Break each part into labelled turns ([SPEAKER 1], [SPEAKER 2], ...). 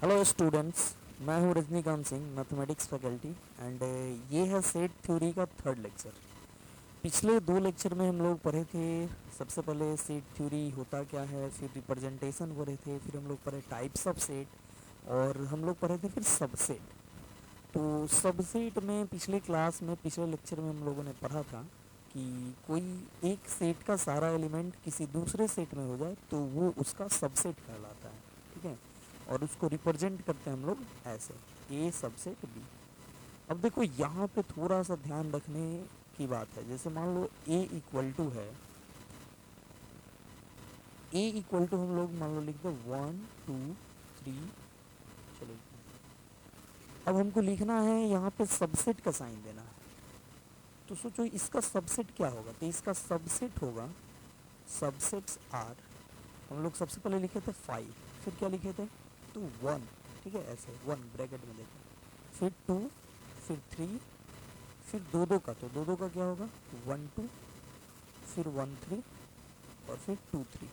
[SPEAKER 1] Hello students, मैं हूं Rajinikanth Singh, mathematics faculty. And ये है सेट थ्योरी का थर्ड लेक्चर। पिछले दो लेक्चर में हम लोग पढ़े थे, सबसे पहले सेट थ्योरी होता क्या है, फिर रिप्रेजेंटेशन पढ़े थे, फिर हम लोग पढ़े टाइप्स ऑफ सेट, और हम लोग पढ़े थे फिर सबसेट। तो सबसेट में पिछले क्लास में, पिछले लेक्चर में हम लोगों ने पढ़ा था कि कोई एक सेट का सारा एलिमेंट किसी दूसरे सेट में हो जाए तो वो उसका सबसेट कहलाता है। ठीक है, और उसको रिप्रेजेंट करते हैं हम लोग ऐसे, ए सबसेट बी। अब देखो यहाँ पे थोड़ा सा ध्यान रखने की बात है। जैसे मान लो ए इक्वल टू है, ए इक्वल टू हम लोग मान लो लिखते हैं 1 2 3। चलो, अब हमको लिखना है यहाँ पे सबसेट का साइन देना है। तो सोचो इसका सबसेट क्या होगा, तो इसका सबसेट होगा, सबसेट्स आर, हम लोग सबसे पहले लिखे थे 5, फिर क्या लिखे थे 2 1। ठीक है, ऐसे 1 ब्रैकेट में देखें, फिर 2, फिर 3, फिर दो दो का, तो दो दो का क्या होगा 1 2, फिर 1 3, और फिर 2 3,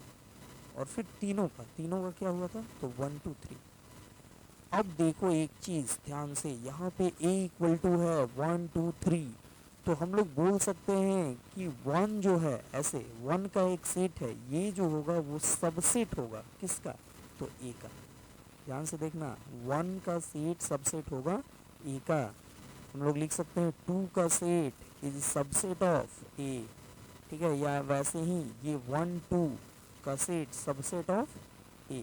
[SPEAKER 1] और फिर तीनों का क्या हुआ था, तो 1 2 3। अब देखो एक चीज़ ध्यान से, यहाँ पे a इक्वल टू है 1 2 3, तो हम लोग बोल सकते हैं कि 1 जो है, ऐसे 1 का एक सेट है, ये जो होगा वो सबसेट होगा किसका, तो a का। ध्यान से देखना, 1 का सेट सबसेट होगा a का। हम लोग लिख सकते हैं 2 का set is subset of a। ठीक है, या वैसे ही ये 1 2 का सेट सबसेट ऑफ a।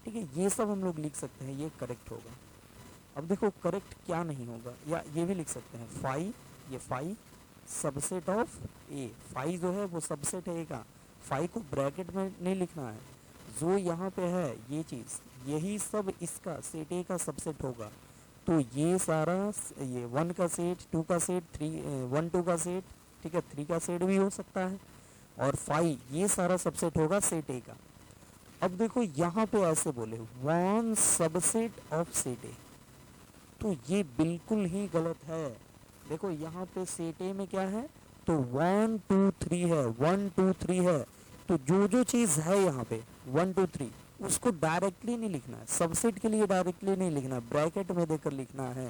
[SPEAKER 1] ठीक है, ये सब हम लोग लिख सकते हैं, ये करेक्ट होगा। अब देखो करेक्ट क्या नहीं होगा, या ये भी लिख सकते हैं 5, ये 5 सबसेट ऑफ ए, 5 जो है वो सबसेट है ए का। 5 को ब्रैकेट में नहीं लिखना है, जो यहाँ पे है ये चीज़, यही सब इसका सेट ए का सबसेट होगा। तो ये सारा, ये 1 का सेट, 2 का सेट, 1 2 का सेट, ठीक है, 3 का सेट भी हो सकता है, और 5 ये सारा सबसेट होगा सेट ए का। अब देखो यहाँ पे ऐसे बोले 1 सबसेट ऑफ सेट ए, तो ये बिल्कुल ही गलत है। देखो यहाँ पे सेट ए में क्या है, तो 1 2 3 है, 1 2 3 है, तो जो जो चीज़ है यहाँ पे 1 2 3, उसको डायरेक्टली नहीं लिखना है, सबसेट के लिए डायरेक्टली नहीं लिखना, ब्रैकेट में देकर लिखना है।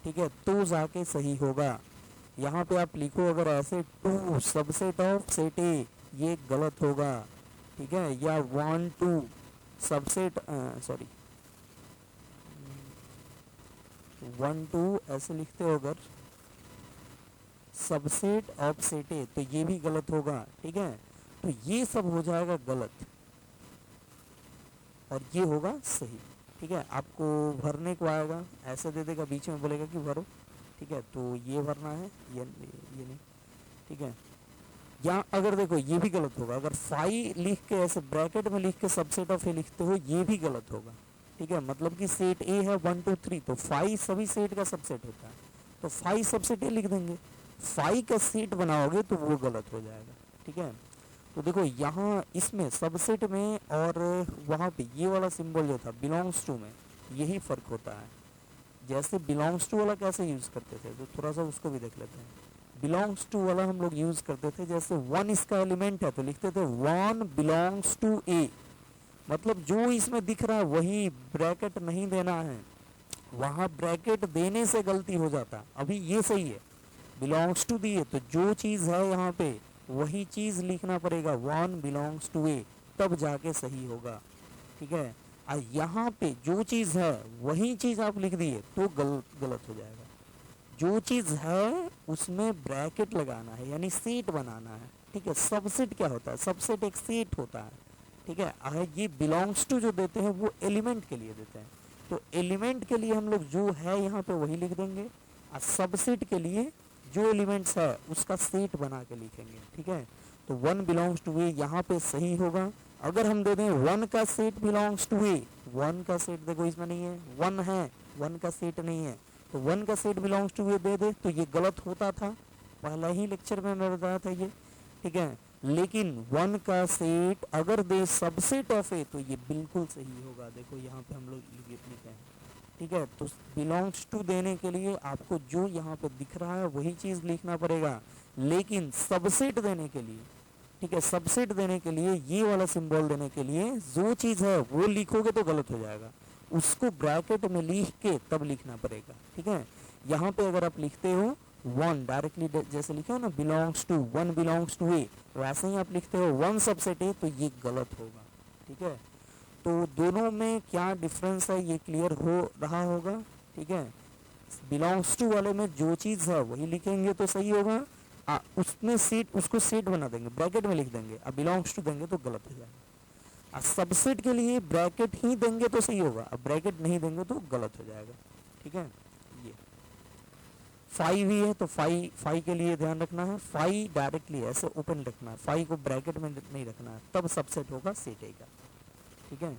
[SPEAKER 1] ठीक है, तो जाके सही होगा। यहाँ पे आप लिखो अगर ऐसे 2 सबसेट ऑफ सेट ए, ये गलत होगा। ठीक है, या 1 2 सबसेट, सॉरी 1 2 ऐसे लिखते हो अगर सबसेट ऑफ सेट ए, तो ये भी गलत होगा। ठीक है, तो ये सब हो जाएगा गलत और ये होगा सही। ठीक है, आपको भरने को आएगा, ऐसे दे देगा, बीच में बोलेगा कि भरो। ठीक है, तो ये भरना है, ये नहीं। ठीक है, या अगर देखो ये भी गलत होगा, अगर 5 लिख के ऐसे ब्रैकेट में लिख के सबसेट ऑफ ए लिखते हो, ये भी गलत होगा। ठीक है, मतलब कि सेट ए है 1 2 3, तो 5 सभी सेट का सबसेट होता है, तो 5 सबसेट ए लिख देंगे। 5 का सेट बनाओगे तो वो गलत हो जाएगा। ठीक है, तो देखो यहाँ इसमें सबसेट में और वहाँ पे ये वाला सिंबल जो था बिलोंग्स टू में, यही फ़र्क होता है। जैसे बिलोंग्स टू वाला कैसे यूज़ करते थे, तो थोड़ा सा उसको भी देख लेते हैं। बिलोंग्स टू वाला हम लोग यूज़ करते थे, जैसे 1 इसका एलिमेंट है तो लिखते थे 1 बिलोंग्स टू ए, मतलब जो इसमें दिख रहा है वही, ब्रैकेट नहीं देना है। वहाँ ब्रैकेट देने से गलती हो जाता, अभी ये सही है, बिलोंग्स टू दिए तो जो चीज़ है यहाँ पे वही चीज़ लिखना पड़ेगा, 1 बिलोंग्स टू ए, तब जाके सही होगा। ठीक है, और यहाँ पे जो चीज़ है वही चीज़ आप लिख दिए तो गलत हो जाएगा। जो चीज़ है उसमें ब्रैकेट लगाना है, यानी सेट बनाना है। ठीक है, सबसेट क्या होता है, सबसेट एक सेट होता है। ठीक है, ये बिलोंग्स टू जो देते हैं वो एलिमेंट के लिए देते हैं, तो एलिमेंट के लिए हम लोग जो है यहाँ पे वही लिख देंगे, और सबसेट के लिए जो एलिमेंट्स है उसका सेट बना के लिखेंगे। ठीक है, तो 1 बिलोंग्स टू ए यहाँ पे सही होगा। अगर हम दे दें 1 का सेट बिलोंग्स टू ए, 1 का सेट देखो इसमें नहीं है, 1 है, 1 का सेट नहीं है, तो 1 का सेट बिलोंग्स टू ए दे दे तो ये गलत होता था, पहला ही लेक्चर में मैं बताया था ये। ठीक है, लेकिन 1 का सेट अगर दे सबसेट ऑफ ए तो ये बिल्कुल सही होगा। देखो यहाँ पे हम लोग लिखते हैं। ठीक है, तो बिलोंग्स टू देने के लिए आपको जो यहाँ पे दिख रहा है वही चीज़ लिखना पड़ेगा, लेकिन सबसेट देने के लिए, ठीक है, सबसेट देने के लिए, ये वाला सिंबल देने के लिए जो चीज़ है वो लिखोगे तो गलत हो जाएगा। उसको ब्रैकेट में लिख के तब लिखना पड़ेगा, ठीक है। यहाँ पे अगर आप लिखते हो वन डायरेक्टली, जैसे लिखे हो ना belongs to, one belongs to a, वैसे ही आप लिखते हो वन सबसेट ए, तो ये गलत होगा, ठीक है। तो दोनों में क्या डिफरेंस है ये क्लियर हो रहा होगा, ठीक है। बिलोंग्स टू वाले में जो चीज़ है वही लिखेंगे तो सही होगा, उसमें सेट, उसको सेट बना देंगे, ब्रैकेट में लिख देंगे, अब बिलोंग्स टू देंगे तो गलत हो जाएगा। सबसेट के लिए ब्रैकेट ही देंगे तो सही होगा, अब ब्रैकेट नहीं देंगे तो गलत हो जाएगा, ठीक है। ये फाइव ही है तो फाइव के लिए ध्यान रखना है, फाइव डायरेक्टली ऐसे ओपन रखना है, फाइव को ब्रैकेट में नहीं रखना है, तब सबसेट होगा सेट ए का, ठीक है।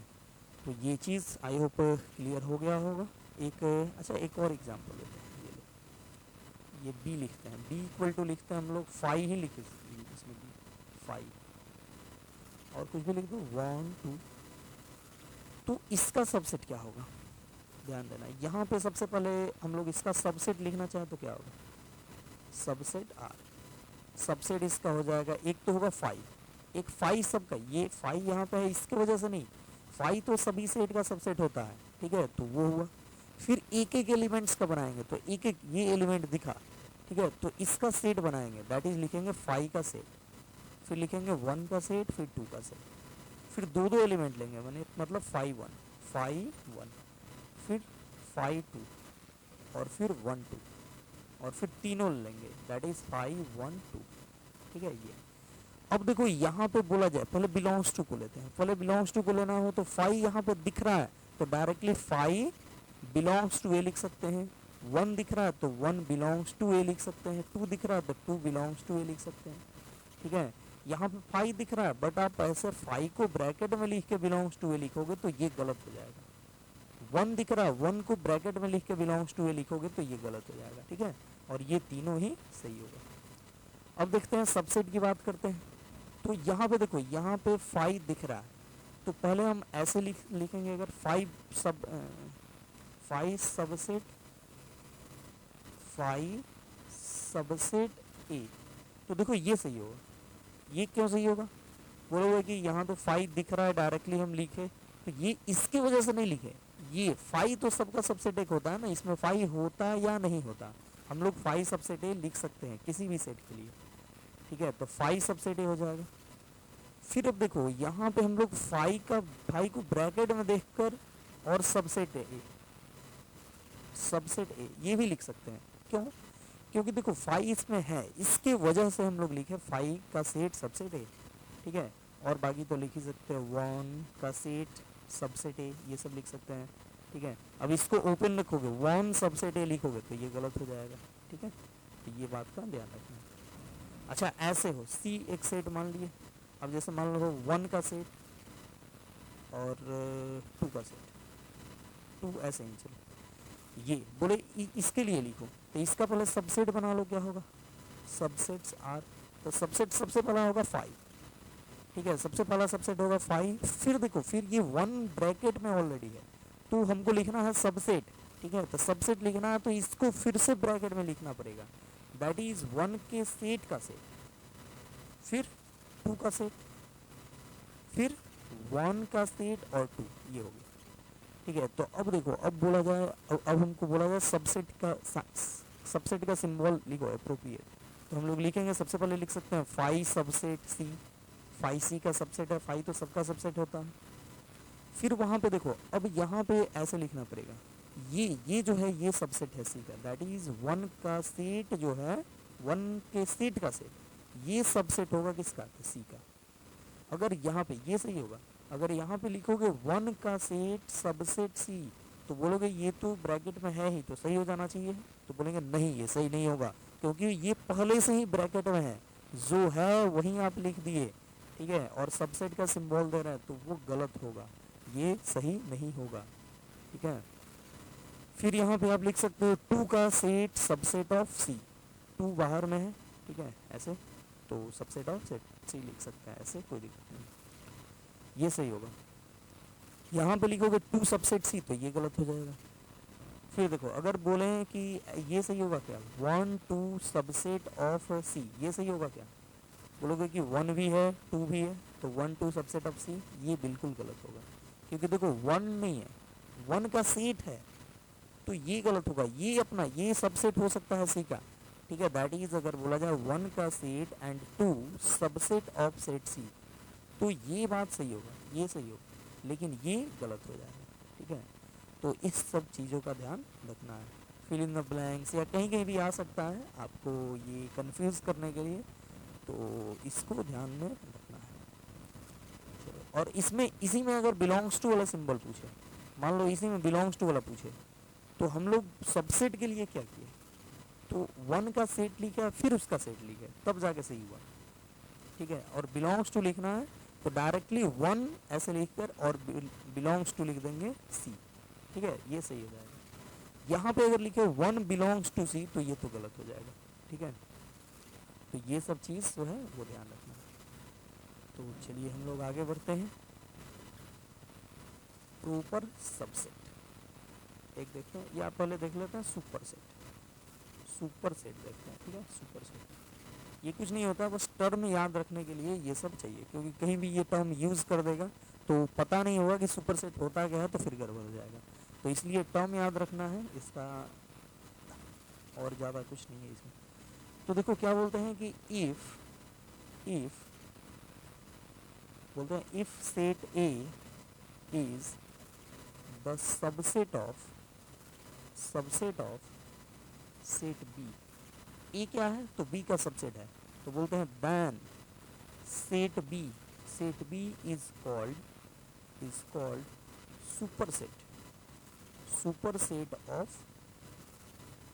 [SPEAKER 1] तो ये चीज़ आई होप क्लियर हो गया होगा। एक अच्छा एक और एग्जांपल लेते हैं, ये लो, ये बी लिखते हैं, बी इक्वल टू लिखते हैं हम लोग, फाइव ही लिखे इसमें, बी फाइव, और कुछ भी लिख दो वन टू, तो इसका सबसेट क्या होगा, ध्यान देना। यहाँ पे सबसे पहले हम लोग इसका सबसेट लिखना चाहें तो क्या होगा, सबसेट आर, सबसेट इसका हो जाएगा, एक तो होगा फाइव, एक फाइव सबका, ये फाइव यहाँ पे है इसके वजह से नहीं, फाइव तो सभी सेट का सबसेट होता है, ठीक है, तो वो हुआ। फिर एक एक एलिमेंट्स का बनाएंगे, तो एक एक ये एलिमेंट दिखा, ठीक है, तो इसका सेट बनाएंगे, दैट इज लिखेंगे फाइव का सेट, फिर लिखेंगे वन का सेट, फिर टू का सेट, फिर दो दो एलिमेंट लेंगे, मैंने मतलब फाइव वन, फिर फाइव टू, और फिर वन टू, और फिर तीनों लेंगे, that is five one two, ठीक है। ये अब देखो यहाँ पे बोला जाए, पहले बिलोंग्स टू को लेते हैं, पहले बिलोंग्स टू को लेना हो तो फाइव यहाँ पे दिख रहा है तो डायरेक्टली फाइव बिलोंग्स टू ए लिख सकते हैं, वन दिख रहा है तो वन बिलोंग्स टू ए लिख सकते हैं, टू दिख रहा है तो टू बिलोंग्स टू ए लिख सकते हैं, ठीक है। यहाँ पे फाइव दिख रहा है बट आप ऐसे फाइव को ब्रैकेट में लिख के बिलोंग्स टू ए लिखोगे तो ये गलत हो जाएगा, वन दिख रहा है, वन को ब्रैकेट में लिख के बिलोंग्स टू ए लिखोगे तो ये गलत हो जाएगा, ठीक है, और ये तीनों ही सही होगा। अब देखते हैं सबसेट की बात करते हैं, तो यहाँ पे देखो, यहाँ पे फाइव दिख रहा है तो पहले हम ऐसे लिखेंगे, अगर five subset, five subset A, तो देखो ये सही होगा। ये क्यों सही होगा, बोलोगे कि यहाँ तो फाइव दिख रहा है डायरेक्टली हम लिखे, तो ये इसकी वजह से नहीं लिखे, ये फाइव तो सबका सबसेट एक होता है ना, इसमें फाइव होता है या नहीं होता, हम लोग फाइव सबसेट ए लिख सकते हैं किसी भी सेट के लिए, ठीक है, तो फाइव सबसेट ए हो जाएगा। फिर अब देखो यहाँ पे हम लोग फाइव को ब्रैकेट में देखकर और सबसेट ए ये भी लिख सकते हैं, क्यों, क्योंकि देखो फाइव इसमें है, इसके वजह से हम लोग लिखे फाइव का सेट सबसेट ए, ठीक है, और बाकी तो लिख ही सकते हैं वन का सेट सबसेट ए, ये सब लिख सकते हैं, ठीक है। अब इसको ओपन रखोगे, वन सबसेट ए लिखोगे तो ये गलत हो जाएगा, ठीक है, तो ये बात का ध्यान रखना। अच्छा ऐसे हो सी एक सेट मान लिए, अब जैसे मान लो वन का सेट और टू का सेट, टू ऐसे ही चलो, ये बोले इसके लिए लिखो तो इसका पहले सबसेट बना लो, क्या होगा, सबसेट्स आर, तो सबसेट सबसे पहला होगा फाइव, ठीक है, सबसे पहला सबसेट होगा फाइव, फिर देखो फिर ये वन ब्रैकेट में ऑलरेडी है तो हमको लिखना है सबसेट, ठीक है, तो सबसेट लिखना है तो इसको फिर से ब्रैकेट में लिखना पड़ेगा, दैट इज वन के सेट का सेट, फिर टू का सेट, फिर वन का सेट और टू, ये हो गया, ठीक है। तो अब देखो, अब बोला जाए, अब हमको बोला जाए सबसेट का सिंबल लिखो अप्रोप्रिएट, तो हम लोग लिखेंगे, सबसे पहले लिख सकते हैं फाइव सबसेट सी, फाइव सी का सबसेट है, फाइव तो सबका सबसेट होता है। फिर वहाँ पे देखो, अब यहाँ पे ऐसे लिखना पड़ेगा, ये जो है ये सबसेट है सी का, दैट इज वन का सेट जो है, वन के सेट का सेट, ये सबसेट होगा किसका, सी का। अगर यहाँ पे ये सही होगा, अगर यहाँ पे लिखोगे वन का सेट सबसेट सी, तो बोलोगे ये तो ब्रैकेट में है ही तो सही हो जाना चाहिए, तो बोलेंगे नहीं ये सही नहीं होगा, क्योंकि ये पहले से ही ब्रैकेट में है, जो है वही आप लिख दिए, ठीक है, और सबसेट का सिंबल दे रहे हैं तो वो गलत होगा, ये सही नहीं होगा, ठीक है। फिर यहाँ पे आप लिख सकते हो टू का set subset of C, two बाहर में है, ठीक है, ऐसे, तो सबसेट ऑफ सेट सी लिख सकते हैं, ऐसे कोई दिक्कत नहीं, ये सही होगा। यहाँ पे लिखोगे टू सबसेट सी तो ये गलत हो जाएगा। फिर देखो, अगर बोले कि ये सही होगा क्या, वन टू सबसेट ऑफ सी, ये सही होगा क्या, बोलोगे कि वन भी है टू भी है तो वन टू सबसेट ऑफ सी, ये बिल्कुल गलत होगा, क्योंकि देखो वन नहीं है, वन का सेट है तो ये गलत होगा, ये अपना ये सबसेट हो सकता है सी का, ठीक है। दैट इज अगर बोला जाए वन का set and two subset of set C, तो ये बात सही होगा, ये सही होगा, लेकिन ये गलत हो जाएगा, ठीक है। तो इस सब चीज़ों का ध्यान रखना है। फिल इन द ब्लैंक्स या कहीं कहीं भी आ सकता है आपको ये कंफ्यूज करने के लिए, तो इसको ध्यान में रखना है। चलो, और इसमें इसी में अगर बिलोंग्स टू वाला सिंबल पूछे, मान लो इसी में बिलोंग्स टू वाला पूछे, तो हम लोग सबसेट के लिए क्या किए, तो वन का सेट लिखा फिर उसका सेट लिखे तब जाके सही हुआ, ठीक है। और बिलोंग्स टू लिखना है तो डायरेक्टली वन ऐसे लिखकर और बिलोंग्स टू लिख देंगे सी, ठीक है, ये सही हो जाएगा। यहाँ पे अगर लिखे वन बिलोंग्स टू सी तो ये तो गलत हो जाएगा, ठीक है। तो ये सब चीज़ जो है वो ध्यान रखना है। तो चलिए हम लोग आगे बढ़ते हैं। प्रॉपर सबसेट एक देखते हैं, या पहले देख लेते हैं सुपर सेट। सुपर सेट देखते हैं, ठीक है। सुपर सेट ये कुछ नहीं होता, बस टर्म याद रखने के लिए ये सब चाहिए, क्योंकि कहीं भी ये टर्म यूज़ कर देगा तो पता नहीं होगा कि सुपर सेट होता क्या है, तो फिर गड़बड़ हो जाएगा। तो इसलिए टर्म याद रखना है इसका, और ज़्यादा कुछ नहीं है इसमें। तो देखो क्या बोलते हैं कि इफ बोलते हैं if set A is the subset of set B. A क्या है, तो बी का सबसेट है, तो बोलते हैं then set B is called super set of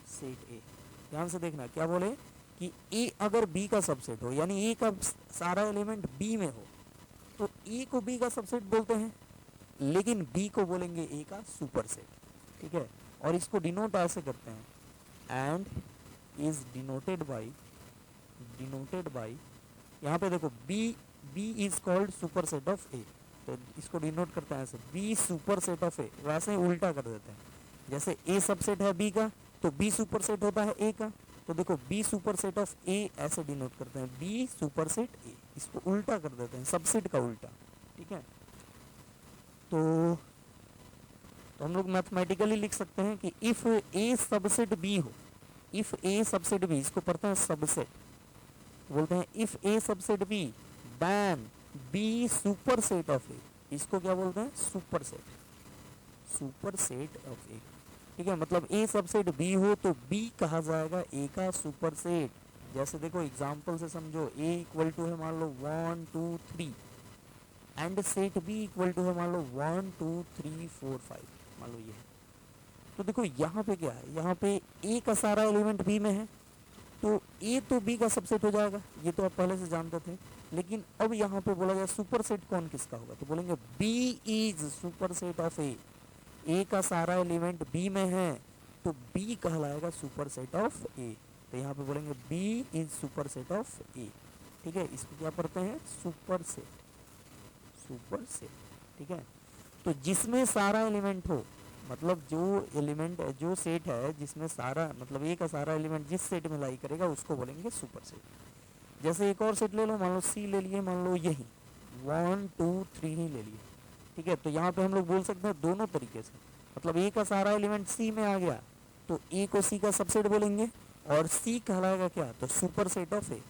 [SPEAKER 1] set A. ध्यान से देखना क्या बोले कि ए अगर बी का सबसेट हो, यानी ए का सारा एलिमेंट बी में हो, तो ए को बी का सबसेट बोलते हैं, लेकिन बी को बोलेंगे ए का सुपर सेट, ठीक है। और इसको डिनोट ऐसे करते हैं, एंड इज डिनोटेड बाई यहाँ पे देखो B is called super set of A, तो इसको डिनोट करते हैं ऐसे, B super set of A. वैसे ही उल्टा कर देते हैं, जैसे ए सबसेट है बी का तो बी सुपर सेट होता है ए का, तो देखो be super set of A ऐसे डिनोट करते हैं, बी सुपर सेट ए। इसको उल्टा कर देते हैं, सबसेट का उल्टा, ठीक है। तो हम लोग मैथमेटिकली लिख सकते हैं कि इफ ए सबसेट बी हो, इफ ए सबसेट बी, इसको पढ़ते हैं सबसेट, बोलते हैं if A subset B then B super set of A. इसको क्या बोलते हैं, सुपर सेट ऑफ ए, ठीक है। मतलब ए सबसेट बी हो तो बी कहा जाएगा ए का सुपर सेट। जैसे देखो एग्जांपल से समझो, ए इक्वल टू है मान लो 1 2 3 and set B equal to है मान लो 1 2 3 4 5, मान लो ये है। तो देखो यहाँ पे क्या है, यहाँ पे ए का सारा एलिमेंट बी में है, तो ए तो बी का सबसेट हो जाएगा, ये तो आप पहले से जानते थे। लेकिन अब यहाँ पे बोला जाए सुपर सेट कौन किसका होगा, तो बोलेंगे B is super set of A का सारा एलिमेंट बी में है तो बी कहलाएगा सुपर सेट ऑफ ए। तो यहाँ पे बोलेंगे B is super set of A, ठीक है। इसको क्या पढ़ते हैं, सुपर सेट, ठीक है। तो जिसमें सारा एलिमेंट हो, मतलब जो सेट है जिसमें सारा, मतलब ए का सारा एलिमेंट जिस सेट में लाई करेगा उसको बोलेंगे सुपर सेट। जैसे एक और सेट ले लो, मान लो सी ले लिए, मान लो यही 1 2 3 ही ले लिए, ठीक है। तो यहाँ पे हम लोग बोल सकते हैं दोनों तरीके से, मतलब ए का सारा एलिमेंट सी में आ गया तो ए को सी का सबसेट बोलेंगे, और सी कहलाएगा क्या, तो super set of A.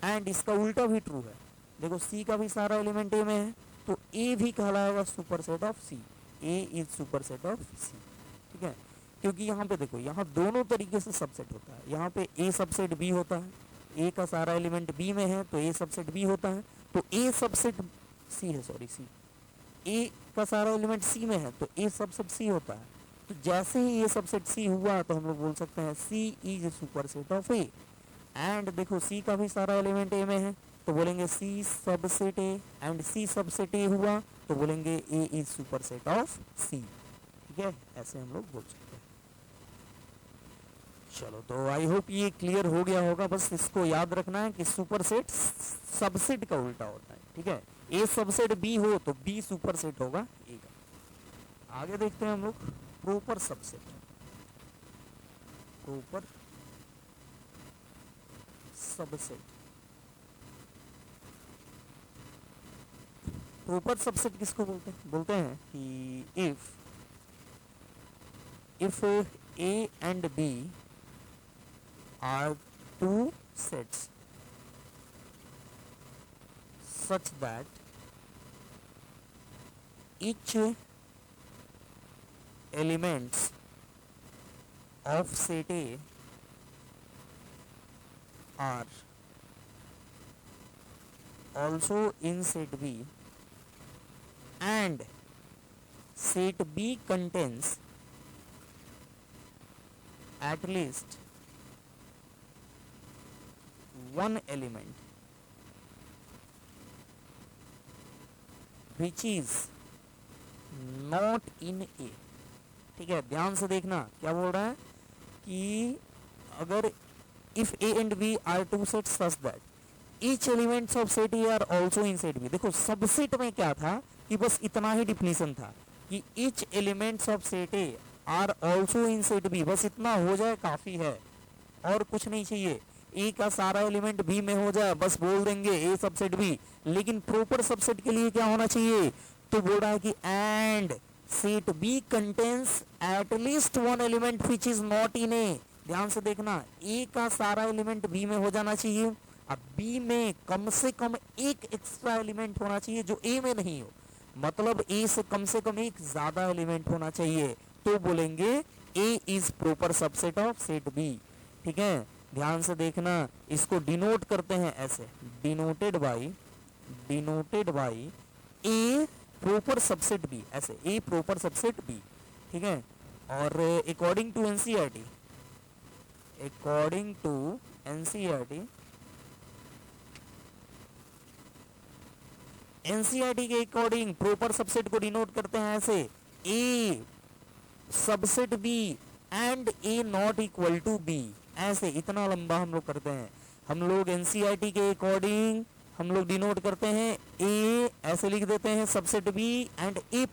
[SPEAKER 1] And इसका उल्टा भी ट्रू है, देखो सी का भी सारा एलिमेंट ए में है तो ए भी कहलाएगा super set of C, A is super set of C, ठीक है। क्योंकि यहाँ पे देखो, यहाँ दोनों तरीके से सबसेट होता है। यहाँ पे ए सबसेट बी होता है, ए का सारा एलिमेंट बी में है तो ए सबसेट बी होता है, तो ए सबसेट सी है, सॉरी सी, ए का सारा एलिमेंट सी में है तो ए सबसेट सी होता है। तो जैसे ही ए सबसेट सी हुआ तो हम लोग बोल सकते हैं C is super set of A. And देखो सी का भी सारा एलिमेंट ए में है तो बोलेंगे C subset A, and C subset A हुआ तो बोलेंगे A is super set of C, ठीक है। ऐसे हम लोग बोल सकते हैं। चलो, तो आई होप ये क्लियर हो गया होगा। बस इसको याद रखना है कि सुपर सेट सबसेट का उल्टा होता है, ठीक है। ए सबसेट बी हो तो बी सुपर सेट होगा ए का। आगे देखते हैं हम लोग प्रॉपर सबसेट। प्रॉपर सबसेट किसको बोलते हैं, बोलते हैं कि if A and B are two sets such that each elements of set A are also in set B and set B contains at least one element which is not in A। ठीक है, ध्यान से देखना क्या बोल रहा है कि अगर if A and B are two sets such that each elements of set A are also in set B। देखो सबसेट में क्या था कि बस इतना ही डिफिनीशन था कि each elements of set A are also in set B, बस इतना हो जाए काफी है और कुछ नहीं चाहिए। ए का सारा एलिमेंट बी में हो जाए बस बोल देंगे ए सबसेट बी। लेकिन प्रॉपर सबसेट के लिए क्या होना चाहिए, तो बोल रहा है कि and set B contains at least one element which is not in A. ध्यान से देखना, ए का सारा एलिमेंट बी में हो जाना चाहिए, अब बी में कम से कम एक एक्स्ट्रा एलिमेंट होना चाहिए जो ए में नहीं हो, मतलब ए से कम एक ज्यादा एलिमेंट होना चाहिए, तो बोलेंगे A is proper subset of set B. ठीक है, ध्यान से देखना, इसको डिनोट करते हैं ऐसे, denoted by A proper subset B, ऐसे ए प्रॉपर सबसेट बी। ठीक है, और अकॉर्डिंग टू एनसीईआरटी के अकॉर्डिंग प्रॉपर सबसेट को डिनोट करते हैं ऐसे, A subset B and A not equal to B, ऐसे इतना लंबा हम लोग करते हैं। हम लोग एनसीईआरटी के अकॉर्डिंग हम लोग डिनोट करते हैं ए, ऐसे लिख देते हैं subset B and A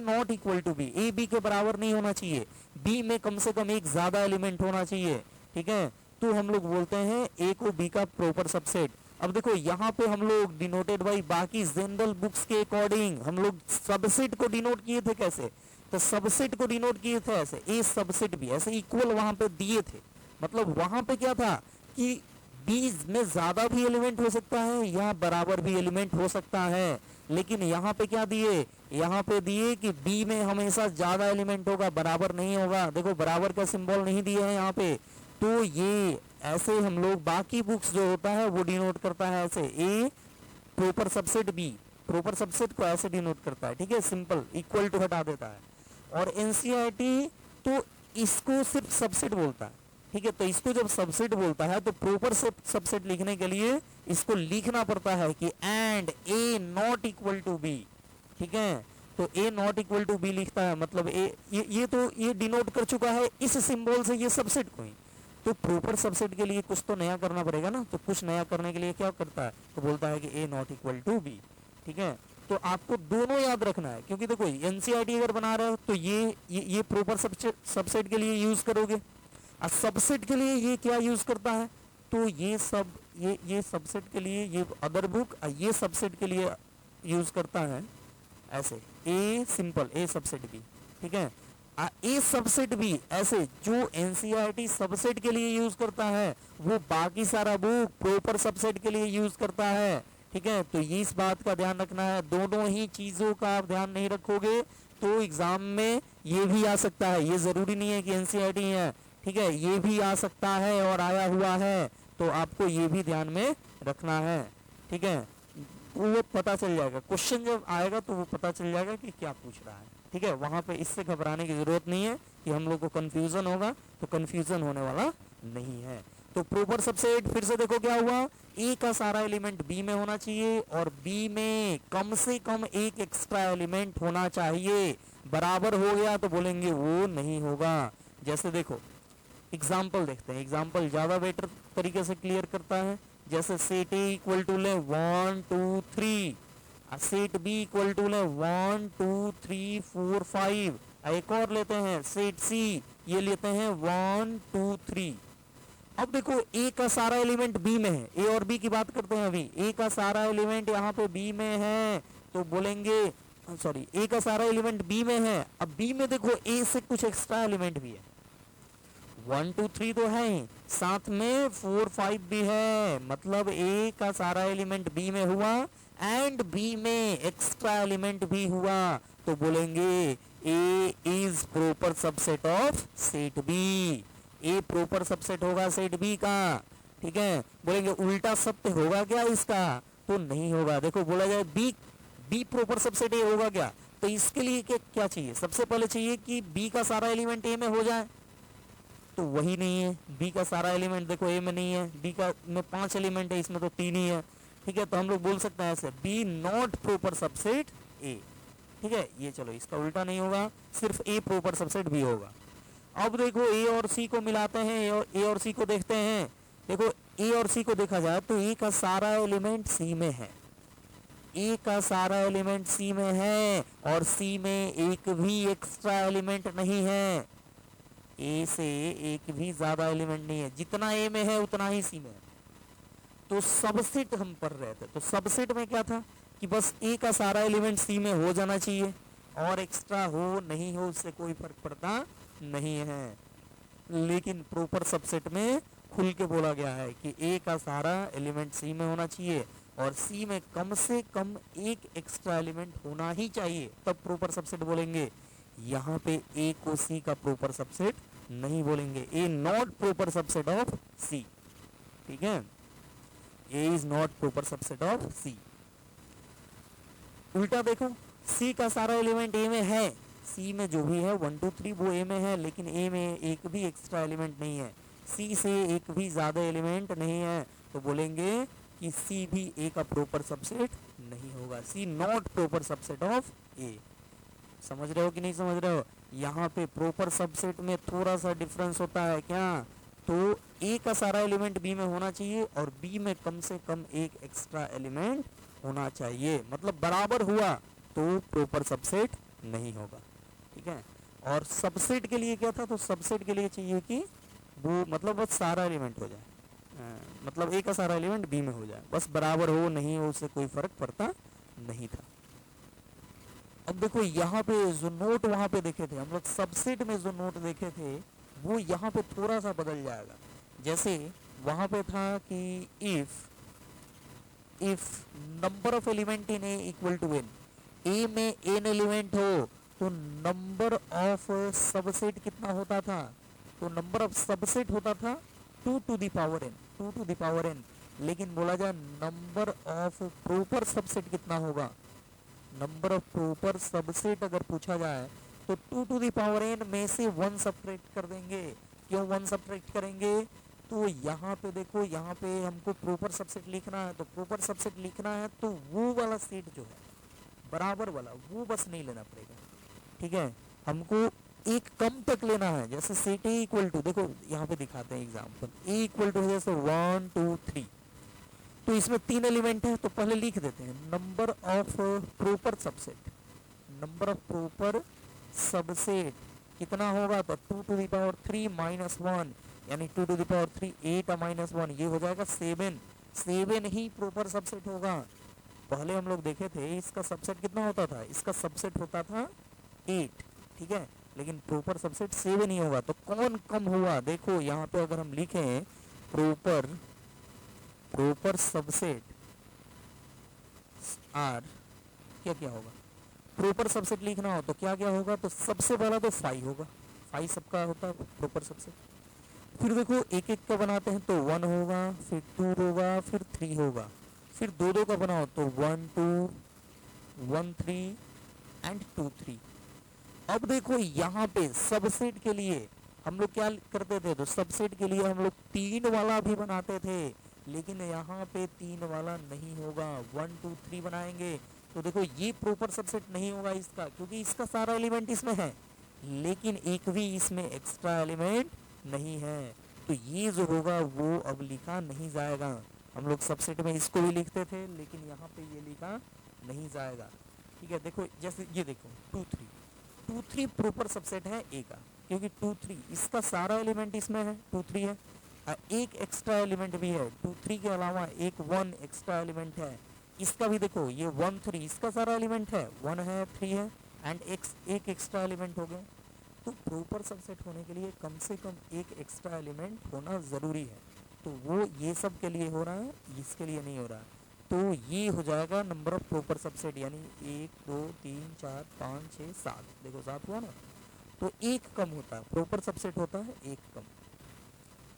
[SPEAKER 1] not equal to B, A B के बराबर नहीं होना चाहिए, बी में कम से कम एक ज्यादा एलिमेंट होना चाहिए। ठीक है, तो हम लोग बोलते हैं ए को बी का प्रॉपर सबसेट। अब देखो यहाँ पे हम लोग डिनोटेड बाई बाकी जनरल बुक्स के अकॉर्डिंग हम लोग सबसेट को डिनोट किए थे कैसे, तो सबसेट को डिनोट किए थे ऐसे, ए सबसेट बी, ऐसे इक्वल वहां पे दिए थे। मतलब वहां पे क्या था कि बी में ज्यादा भी एलिमेंट हो सकता है या बराबर भी एलिमेंट हो सकता है, लेकिन यहाँ पे क्या दिए, यहाँ पे दिए कि बी में हमेशा ज्यादा एलिमेंट होगा, बराबर नहीं होगा। देखो बराबर का सिंबल नहीं दिया है यहाँ पे, तो ये ऐसे हम लोग बाकी बुक्स जो होता है वो डिनोट करता है ऐसे, A proper subset B, proper subset को ऐसे डिनोट करता है। ठीक है, सिंपल इक्वल टू हटा देता है। और एनसीईआरटी तो इसको सिर्फ सबसेट बोलता है। ठीक है, तो इसको जब सबसेट बोलता है तो प्रॉपर सबसेट लिखने के लिए इसको लिखना पड़ता है कि and A not equal to B. ठीक है, तो A not equal to B लिखता है, मतलब ये डिनोट कर चुका है इस सिंबल से ये सबसेट को ही। तो प्रॉपर सबसेट के लिए कुछ तो नया करना पड़ेगा ना, तो कुछ नया करने के लिए क्या करता है, तो बोलता है कि ए नॉट इक्वल टू बी। ठीक है, तो आपको दोनों याद रखना है, क्योंकि देखो एनसीईआरटी अगर बना रहे हो तो ये प्रॉपर सबसेट के लिए यूज करोगे, और सबसेट के लिए ये क्या यूज करता है, तो ये सबसेट के लिए ये अदर बुक, ये सबसेट के लिए यूज करता है ऐसे, A simple A subset B. ठीक है, ए सबसेट बी ऐसे जो एनसीईआरटी सबसेट के लिए यूज करता है वो बाकी सारा बुक प्रॉपर सबसेट के लिए यूज करता है। ठीक है, तो ये इस बात का ध्यान रखना है, दोनों ही चीजों का आप ध्यान नहीं रखोगे तो एग्जाम में ये भी आ सकता है, ये जरूरी नहीं है कि एनसीईआरटी है। ठीक है, ये भी आ सकता है और आया हुआ है, तो आपको ये भी ध्यान में रखना है। ठीक है, वो पता चल जाएगा, क्वेश्चन जब आएगा तो वो पता चल जाएगा कि क्या पूछ रहा है। ठीक है, वहां पे इससे घबराने की जरूरत नहीं है कि हम लोग को कंफ्यूजन होगा, तो कंफ्यूजन होने वाला नहीं है। तो प्रॉपर सबसेट फिर से देखो क्या हुआ, ए का सारा एलिमेंट बी में होना चाहिए और बी में कम से कम एक एक्स्ट्रा एलिमेंट होना चाहिए, बराबर हो गया तो बोलेंगे वो नहीं होगा। जैसे देखो एग्जाम्पल देखते हैं, एग्जाम्पल ज्यादा बेटर तरीके से क्लियर करता है। जैसे सेट ए इक्वल टू ले 1 2 3, सेट बी इक्वल टू ले 1 2 3 4 5, एक और लेते हैं सेट सी, ये लेते हैं 1 2 3। अब देखो ए का सारा एलिमेंट बी में है, ए और बी की बात करते हैं अभी, ए का सारा एलिमेंट यहाँ पे बी में है, तो बोलेंगे सॉरी ए का सारा एलिमेंट बी में है, अब बी में देखो ए से कुछ एक्स्ट्रा एलिमेंट भी है, 1 2 3 तो है ही, साथ में 4 5 भी है, मतलब ए का सारा एलिमेंट बी में हुआ एंड बी में एक्स्ट्रा एलिमेंट भी हुआ, तो बोलेंगे A is proper subset of set B, A proper subset होगा सेट बी का। ठीक है, बोलेंगे उल्टा सत्य होगा क्या इसका, तो नहीं होगा। देखो बोला जाए B B proper subset A होगा क्या, तो इसके लिए क्या चाहिए, सबसे पहले चाहिए कि बी का सारा एलिमेंट ए में हो जाए, तो वही नहीं है, बी का सारा एलिमेंट देखो ए में नहीं है, बी का में 5 एलिमेंट है, इसमें तो 3 ही है। ठीक है, तो हम लोग बोल सकते हैं ऐसे B not proper subset A. ठीक है, ये चलो इसका उल्टा नहीं होगा, सिर्फ ए प्रॉपर सबसेट भी होगा। अब देखो ए और सी को मिलाते हैं, ए और सी को देखते हैं। देखो ए और सी को देखा जाए तो ए का सारा एलिमेंट सी में है, ए का सारा एलिमेंट सी में है और सी में एक भी एक्स्ट्रा एलिमेंट नहीं है, ए से एक भी ज्यादा एलिमेंट नहीं है, जितना ए में है उतना ही सी में है। तो सबसेट हम पढ़ रहे थे, तो सबसेट में क्या था कि बस ए का सारा एलिमेंट सी में हो जाना चाहिए और एक्स्ट्रा हो नहीं हो उससे कोई फर्क पड़ता नहीं है। लेकिन प्रॉपर सबसेट में खुल के बोला गया है कि ए का सारा एलिमेंट सी में होना चाहिए और सी में कम से कम एक एक्स्ट्रा एलिमेंट होना ही चाहिए, तब प्रॉपर सबसेट बोलेंगे। यहाँ पे ए को सी का प्रॉपर सबसेट नहीं बोलेंगे, A not proper subset of C. ठीक है, A is not proper subset of C. उल्टा देखो, सी का सारा एलिमेंट ए में है, सी में जो भी है 1 2 3 वो ए में है, लेकिन ए में एक भी एक्स्ट्रा एलिमेंट नहीं है, सी से एक भी ज्यादा एलिमेंट नहीं है, तो बोलेंगे कि सी भी ए का प्रॉपर सबसेट नहीं होगा, सी नॉट प्रॉपर सबसेट ऑफ ए। समझ रहे हो कि नहीं समझ रहे हो, यहाँ पे प्रॉपर सबसेट में थोड़ा सा डिफरेंस होता है क्या, तो ए का सारा एलिमेंट बी में होना चाहिए और बी में कम से कम एक एक्स्ट्रा एलिमेंट होना चाहिए, मतलब बराबर हुआ तो प्रॉपर सबसेट नहीं होगा। ठीक है, और सबसेट के लिए क्या था, तो सबसेट के लिए चाहिए कि वो मतलब बस सारा एलिमेंट हो जाए, मतलब ए का सारा एलिमेंट बी में हो जाए, बस बराबर हो नहीं हो उससे कोई फर्क पड़ता नहीं था। अब देखो यहाँ पे जो नोट वहां पे देखे थे हम लोग, सबसेट में जो नोट देखे थे वो यहाँ पे थोड़ा सा बदल जाएगा। जैसे वहां पे था कि if number of element in A equal to N, A में एन एलिमेंट हो तो नंबर ऑफ सबसेट कितना होता था, तो नंबर ऑफ सबसेट होता था 2 to the power n, 2 to the power n. लेकिन बोला जाए नंबर ऑफ प्रॉपर सबसेट कितना होगा, नंबर ऑफ प्रॉपर सबसेट अगर पूछा जाए तो 2 टू द पावर एन में से 1 सब्ट्रैक्ट कर देंगे। क्यों 1 सब्ट्रैक्ट करेंगे, तो यहाँ पे देखो, यहाँ पे हमको प्रॉपर सबसेट लिखना है, तो प्रॉपर सबसेट लिखना है तो वो वाला सेट जो है बराबर वाला वो बस नहीं लेना पड़ेगा। ठीक है, हमको एक कम तक लेना है, जैसे सेट ए इक्वल टू, देखो यहाँ पे दिखाते हैं एग्जाम्पल, ए इक्वल टू जैसे 1 2 3, तो इसमें 3 एलिमेंट है, तो पहले लिख देते हैं number of proper subset, number of proper subset कितना होगा, तो 2 टू द पावर 3 माइनस 1 यानी 2 टू द पावर 3 8 माइनस 1 ये हो जाएगा 7, 7 ही प्रॉपर सबसेट होगा। पहले हम लोग देखे थे इसका सबसेट कितना होता था, इसका सबसेट होता था 8। ठीक है, लेकिन प्रॉपर सबसेट 7 ही होगा, तो कौन कम हुआ, देखो यहाँ पे अगर हम लिखें प्रॉपर सबसेट आर, क्या क्या होगा, प्रॉपर सबसेट लिखना हो तो क्या क्या होगा, तो सबसे पहला तो 5 होगा, 5 सबका होता है प्रॉपर सबसेट। फिर देखो एक एक का बनाते हैं तो 1 होगा, फिर 2 होगा, फिर 3 होगा, फिर 2 का बनाओ तो 1 2 1 3 एंड 2 3। अब देखो यहाँ पे सबसेट के लिए हम लोग क्या करते थे, तो सबसेट के लिए हम लोग 3 वाला भी बनाते थे, लेकिन यहाँ पे 3 वाला नहीं होगा, 1 2 3 बनाएंगे, तो देखो ये प्रॉपर सबसेट नहीं होगा इसका, क्योंकि इसका सारा एलिमेंट इसमें है लेकिन एक भी इसमें एक्स्ट्रा एलिमेंट नहीं है, तो ये जो होगा वो अब लिखा नहीं जाएगा। हम लोग सबसेट में इसको भी लिखते थे लेकिन यहाँ पे ये लिखा नहीं जाएगा। ठीक है, देखो जैसे ये देखो 2 3, 2 3 प्रॉपर सबसेट है ए का, क्योंकि 2 3 इसका सारा एलिमेंट इसमें है, 2 3 है, एक एक्स्ट्रा एलिमेंट भी है, 2 3 के अलावा एक 1 एक्स्ट्रा एलिमेंट है, इसका भी देखो, ये 1 3 इसका सारा एलिमेंट है, 1 है 3 है एंड एक एक्स्ट्रा एलिमेंट हो गया। तो प्रॉपर सबसेट होने के लिए कम से कम एक एक्स्ट्रा एलिमेंट होना ज़रूरी है। तो वो ये सब के लिए हो रहा है, इसके लिए नहीं हो रहा है। तो ये हो जाएगा नंबर ऑफ प्रॉपर सबसेट, यानी 1 2 3 4 5 6 7, देखो 7 हुआ ना। तो एक कम होता है, प्रॉपर सबसेट होता है एक कम।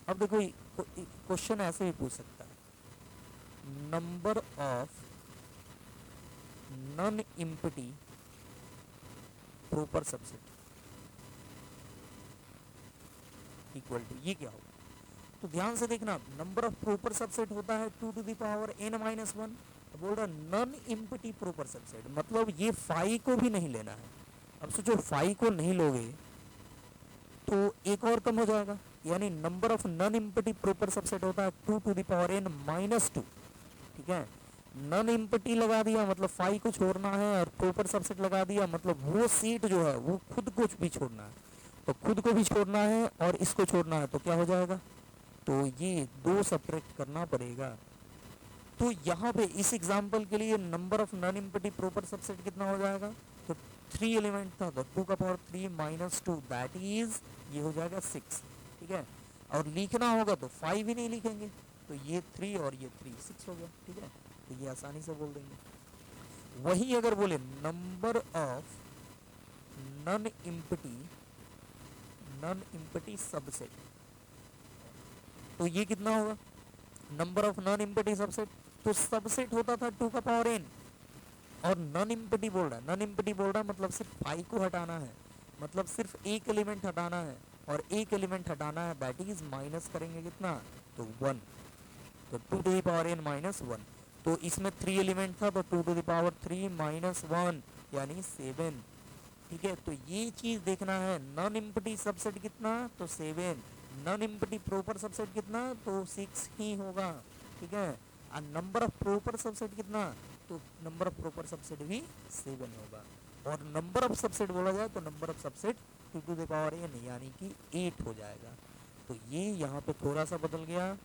[SPEAKER 1] अब देखो क्वेश्चन ऐसे भी पूछ सकता है, number of non empty proper subset equal to, ये क्या होगा? तो ध्यान से देखना, नंबर ऑफ प्रॉपर सबसेट होता है 2 to the power n minus 1। बोल रहा नॉन एम्प्टी प्रॉपर सबसेट, मतलब ये फाई को भी नहीं लेना है। अब सोचो फाई को नहीं लोगे तो एक और कम हो जाएगा, यानी number of non empty proper subset होता है 2 to the power n minus 2। ठीक है, नॉन एम्प्टी लगा दिया मतलब फाई को छोड़ना है, और प्रॉपर सबसेट लगा दिया मतलब वो सेट जो है वो खुद को भी छोड़ना है। तो खुद को भी छोड़ना है और इसको छोड़ना है, तो क्या हो जाएगा? तो ये दो सब्ट्रैक्ट करना पड़ेगा। तो यहाँ पे इस एग्जांपल के लिए number of non empty proper subset कितना हो जाएगा? तो 3 एलिमेंट था तो 2 का पावर 3 माइनस 2 दैट इज, ये हो जाएगा 6। ठीक है, और लिखना होगा तो 5 ही नहीं लिखेंगे, तो ये 3 और ये 3 6 हो गया। ठीक है, तो ये आसानी से बोल देंगे। वही अगर बोले number of non empty subset, तो ये कितना होगा? Number of non empty subset, तो सबसेट होता था 2 का पावर n, और नॉन एम्प्टी बोल रहा है, नॉन एम्प्टी बोल रहा है मतलब सिर्फ 5 को हटाना है, मतलब सिर्फ एक एलिमेंट हटाना है, और एक एलिमेंट हटाना है दैट इज माइनस करेंगे कितना? तो 1। तो 2 to the power n minus 1, तो इसमें 3 एलिमेंट था तो 2 टू द पावर 3 माइनस 1 यानी 7। ठीक है, तो ये चीज देखना है, नॉन एम्प्टी सबसेट कितना? तो 7। नॉन एम्प्टी प्रॉपर सबसेट कितना? तो 6 ही होगा। ठीक है, और नंबर ऑफ प्रॉपर सबसेट कितना? तो नंबर ऑफ प्रॉपर सबसेट भी 7 होगा। और नंबर ऑफ सबसेट बोला जाए तो number of subset 2 to the power n यानी कि 8 हो जाएगा। तो ये यहाँ पे थोड़ा सा बदल गया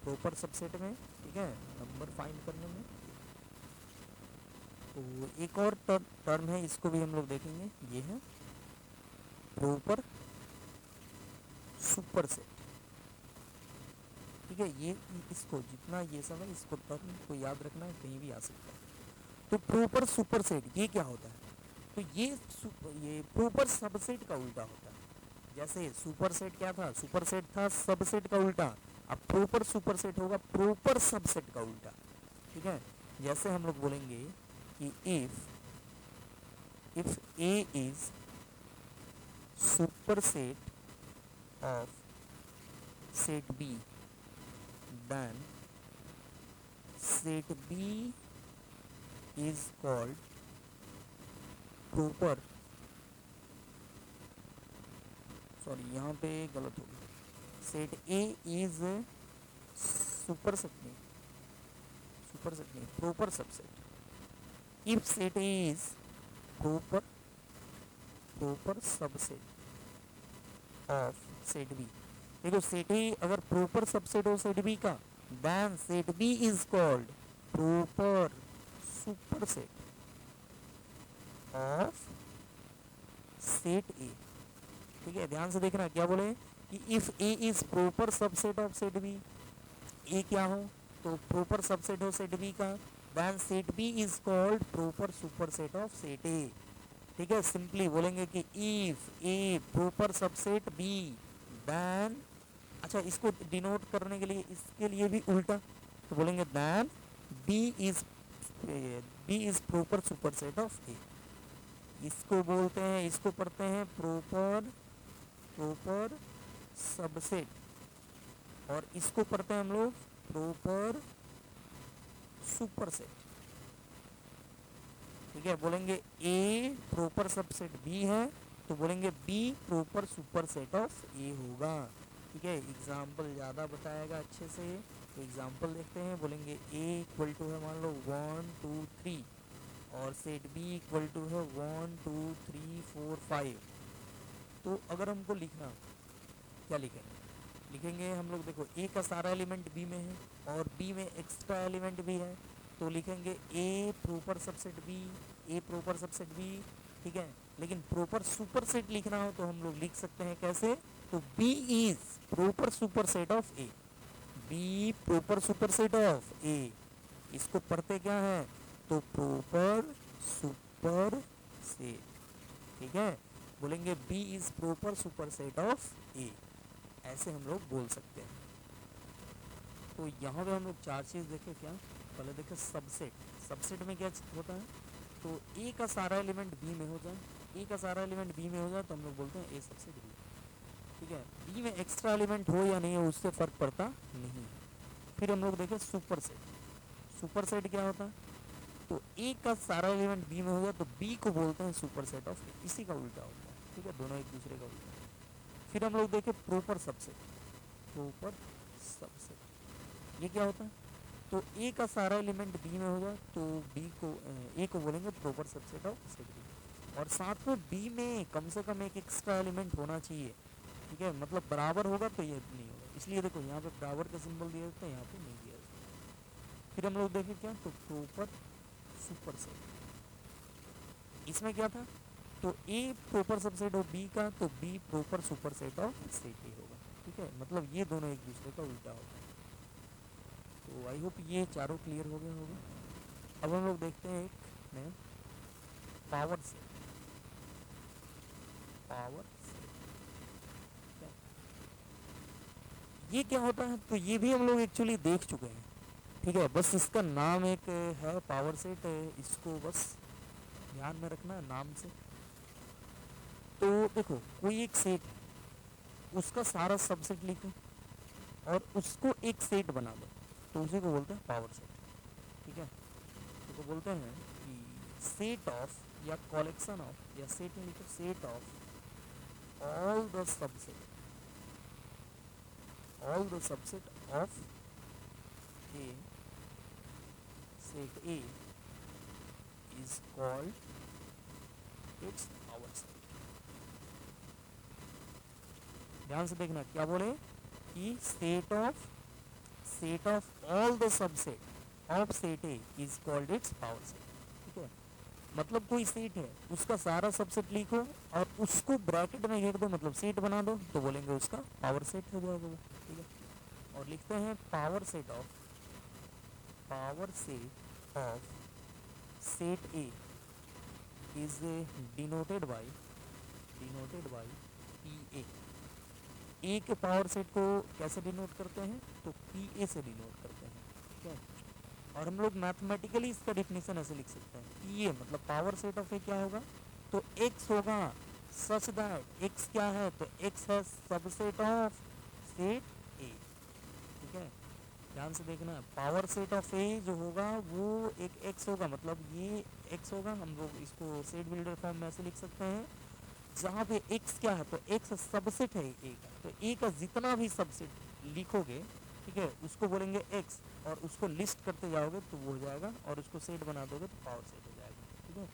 [SPEAKER 1] प्रॉपर सबसेट में। ठीक है, नंबर फाइंड करने में। तो एक और टर्म है, इसको भी हम लोग देखेंगे, ये है प्रॉपर सुपर सेट। ठीक है, ये इसको जितना ये सब है इसको टर्म को याद रखना है, कहीं भी आ सकता है। तो प्रॉपर सुपर सेट ये क्या होता है? तो ये प्रॉपर सबसेट का उल्टा होता है। जैसे सुपर सेट क्या था? सुपर सेट था सबसेट का उल्टा। अब प्रॉपर सुपर सेट होगा प्रॉपर सबसेट का उल्टा। ठीक है, जैसे हम लोग बोलेंगे कि if A is superset of set B, then set B is called proper, sorry यहाँ पे गलत हो गया, सेट A is सुपरसेट नहीं proper subset. if set A is proper subset of set B, देखो सेट ए अगर proper subset हो set B का, then set B is called proper superset of set A. ठीक है, ध्यान से देखना क्या बोले कि if A is proper subset of set B, A क्या हो? तो प्रॉपर सबसेट हो सेट बी का, then set B is called proper superset of set A. ठीक है, सिंपली बोलेंगे कि if A proper subset B, then, अच्छा इसको डिनोट करने के लिए इसके लिए भी उल्टा, तो बोलेंगे then B is proper superset of A. इसको बोलते हैं, इसको पढ़ते हैं प्रॉपर सबसेट, और इसको पढ़ते हैं हम लोग प्रॉपर सुपरसेट। ठीक है, बोलेंगे ए प्रॉपर सबसेट बी है तो बोलेंगे बी प्रॉपर सुपरसेट ऑफ ए होगा। ठीक है, एग्जाम्पल ज़्यादा बताएगा अच्छे से, तो एग्जाम्पल देखते हैं। बोलेंगे ए इक्वल टू है मान लो 1 2 3, और सेट बी इक्वल टू है 1 2 3 4 5। तो अगर हमको लिखना, क्या लिखेंगे हम लोग? देखो ए का सारा एलिमेंट बी में है और बी में एक्स्ट्रा एलिमेंट भी है, तो लिखेंगे ए proper subset B, A proper subset B, ठीक है। लेकिन प्रॉपर सुपरसेट लिखना हो तो हम लोग लिख सकते हैं कैसे, तो B is proper superset of A, B proper superset of A, इसको पढ़ते क्या है, तो प्रॉपर सुपर सेट, ठीक है। बोलेंगे B is proper superset of A, ऐसे हम लोग बोल सकते हैं। तो यहाँ पे हम लोग चार चीज़ देखें क्या, पहले देखें सबसेट, सबसेट में क्या होता है, तो ए का सारा एलिमेंट बी में हो जाए, ए का सारा एलिमेंट बी में हो जाए तो हम लोग बोलते हैं ए सबसेट बी, ठीक है। बी में एक्स्ट्रा एलिमेंट हो या नहीं हो उससे फ़र्क पड़ता नहीं। फिर हम लोग देखें सुपर सेट, सुपर सेट क्या होता है, तो ए का सारा एलिमेंट बी में हो जाए तो बी को बोलते हैं सुपर सेट ऑफ ए, इसी का उल्टा होता है, ठीक है, दोनों एक दूसरे का उल्टा। फिर हम लोग देखें प्रॉपर सबसेट, प्रॉपर सबसेट ये क्या होता है, तो ए का सारा एलिमेंट बी में होगा तो बी को ए को बोलेंगे proper subset of set B, और साथ में बी में कम से कम एक एक्स्ट्रा एलिमेंट होना चाहिए, ठीक है, मतलब बराबर होगा तो ये नहीं होगा, इसलिए देखो यहाँ पे बराबर का सिंबल दिया जाता है, यहाँ पे नहीं दिया जाता। फिर हम लोग देखें क्या, तो प्रॉपर सुपर सेट, इसमें क्या था, तो ए प्रॉपर सबसेट ऑफ बी का तो B proper super set of set ए होगा, ठीक है, मतलब ये दोनों एक दूसरे का उल्टा होगा। तो आई होप ये चारों क्लियर हो गया होगा। अब हम लोग देखते हैं एक में पावर सेट, पावर सेट ये क्या होता है, तो ये भी हम लोग एक्चुअली देख चुके हैं, ठीक है, बस इसका नाम एक है पावर सेट, इसको बस ध्यान में रखना है नाम से। तो देखो कोई एक सेट है, उसका सारा सबसेट लिखो और उसको एक सेट बना दो, तो उसी को बोलते हैं पावर सेट, ठीक है। तो बोलते हैं कि सेट ऑफ या कलेक्शन ऑफ, या सेट में लिखो set of all the subset, all the subset of A, set A is called its power set। ध्यान से देखना क्या बोले, कि set of all the subset of set A is called its power set, ठीक है। मतलब कोई सेट है उसका सारा सबसेट लिखो और उसको ब्रैकेट में घेर दो, मतलब सेट बना दो, तो बोलेंगे उसका पावर सेट हो जाएगा वो, ठीक है। और लिखते हैं power set of set A is denoted by P A के पावर सेट को कैसे डिनोट करते हैं, तो पी ए से डिनोट करते हैं, ठीक है। और हम लोग मैथमेटिकली इसका डिफिनेशन ऐसे लिख सकते हैं, पी ए मतलब पावर सेट ऑफ ए क्या होगा, तो एक्स होगा, सच दैट एक्स क्या है, तो एक्स है सबसेट ऑफ सेट ए, ठीक है। ध्यान से देखना, पावर सेट ऑफ ए जो होगा वो एक एक्स होगा, मतलब ये एक्स होगा, हम लोग इसको सेट बिल्डर फॉर्म में ऐसे लिख सकते हैं, जहाँ पे एक्स क्या है, तो एक्स सबसेट है ए का, तो ए का जितना भी सबसेट लिखोगे, ठीक है, उसको बोलेंगे एक्स, और उसको लिस्ट करते जाओगे तो वो हो जाएगा, और उसको सेट बना दोगे तो पावर सेट हो जाएगा, ठीक है।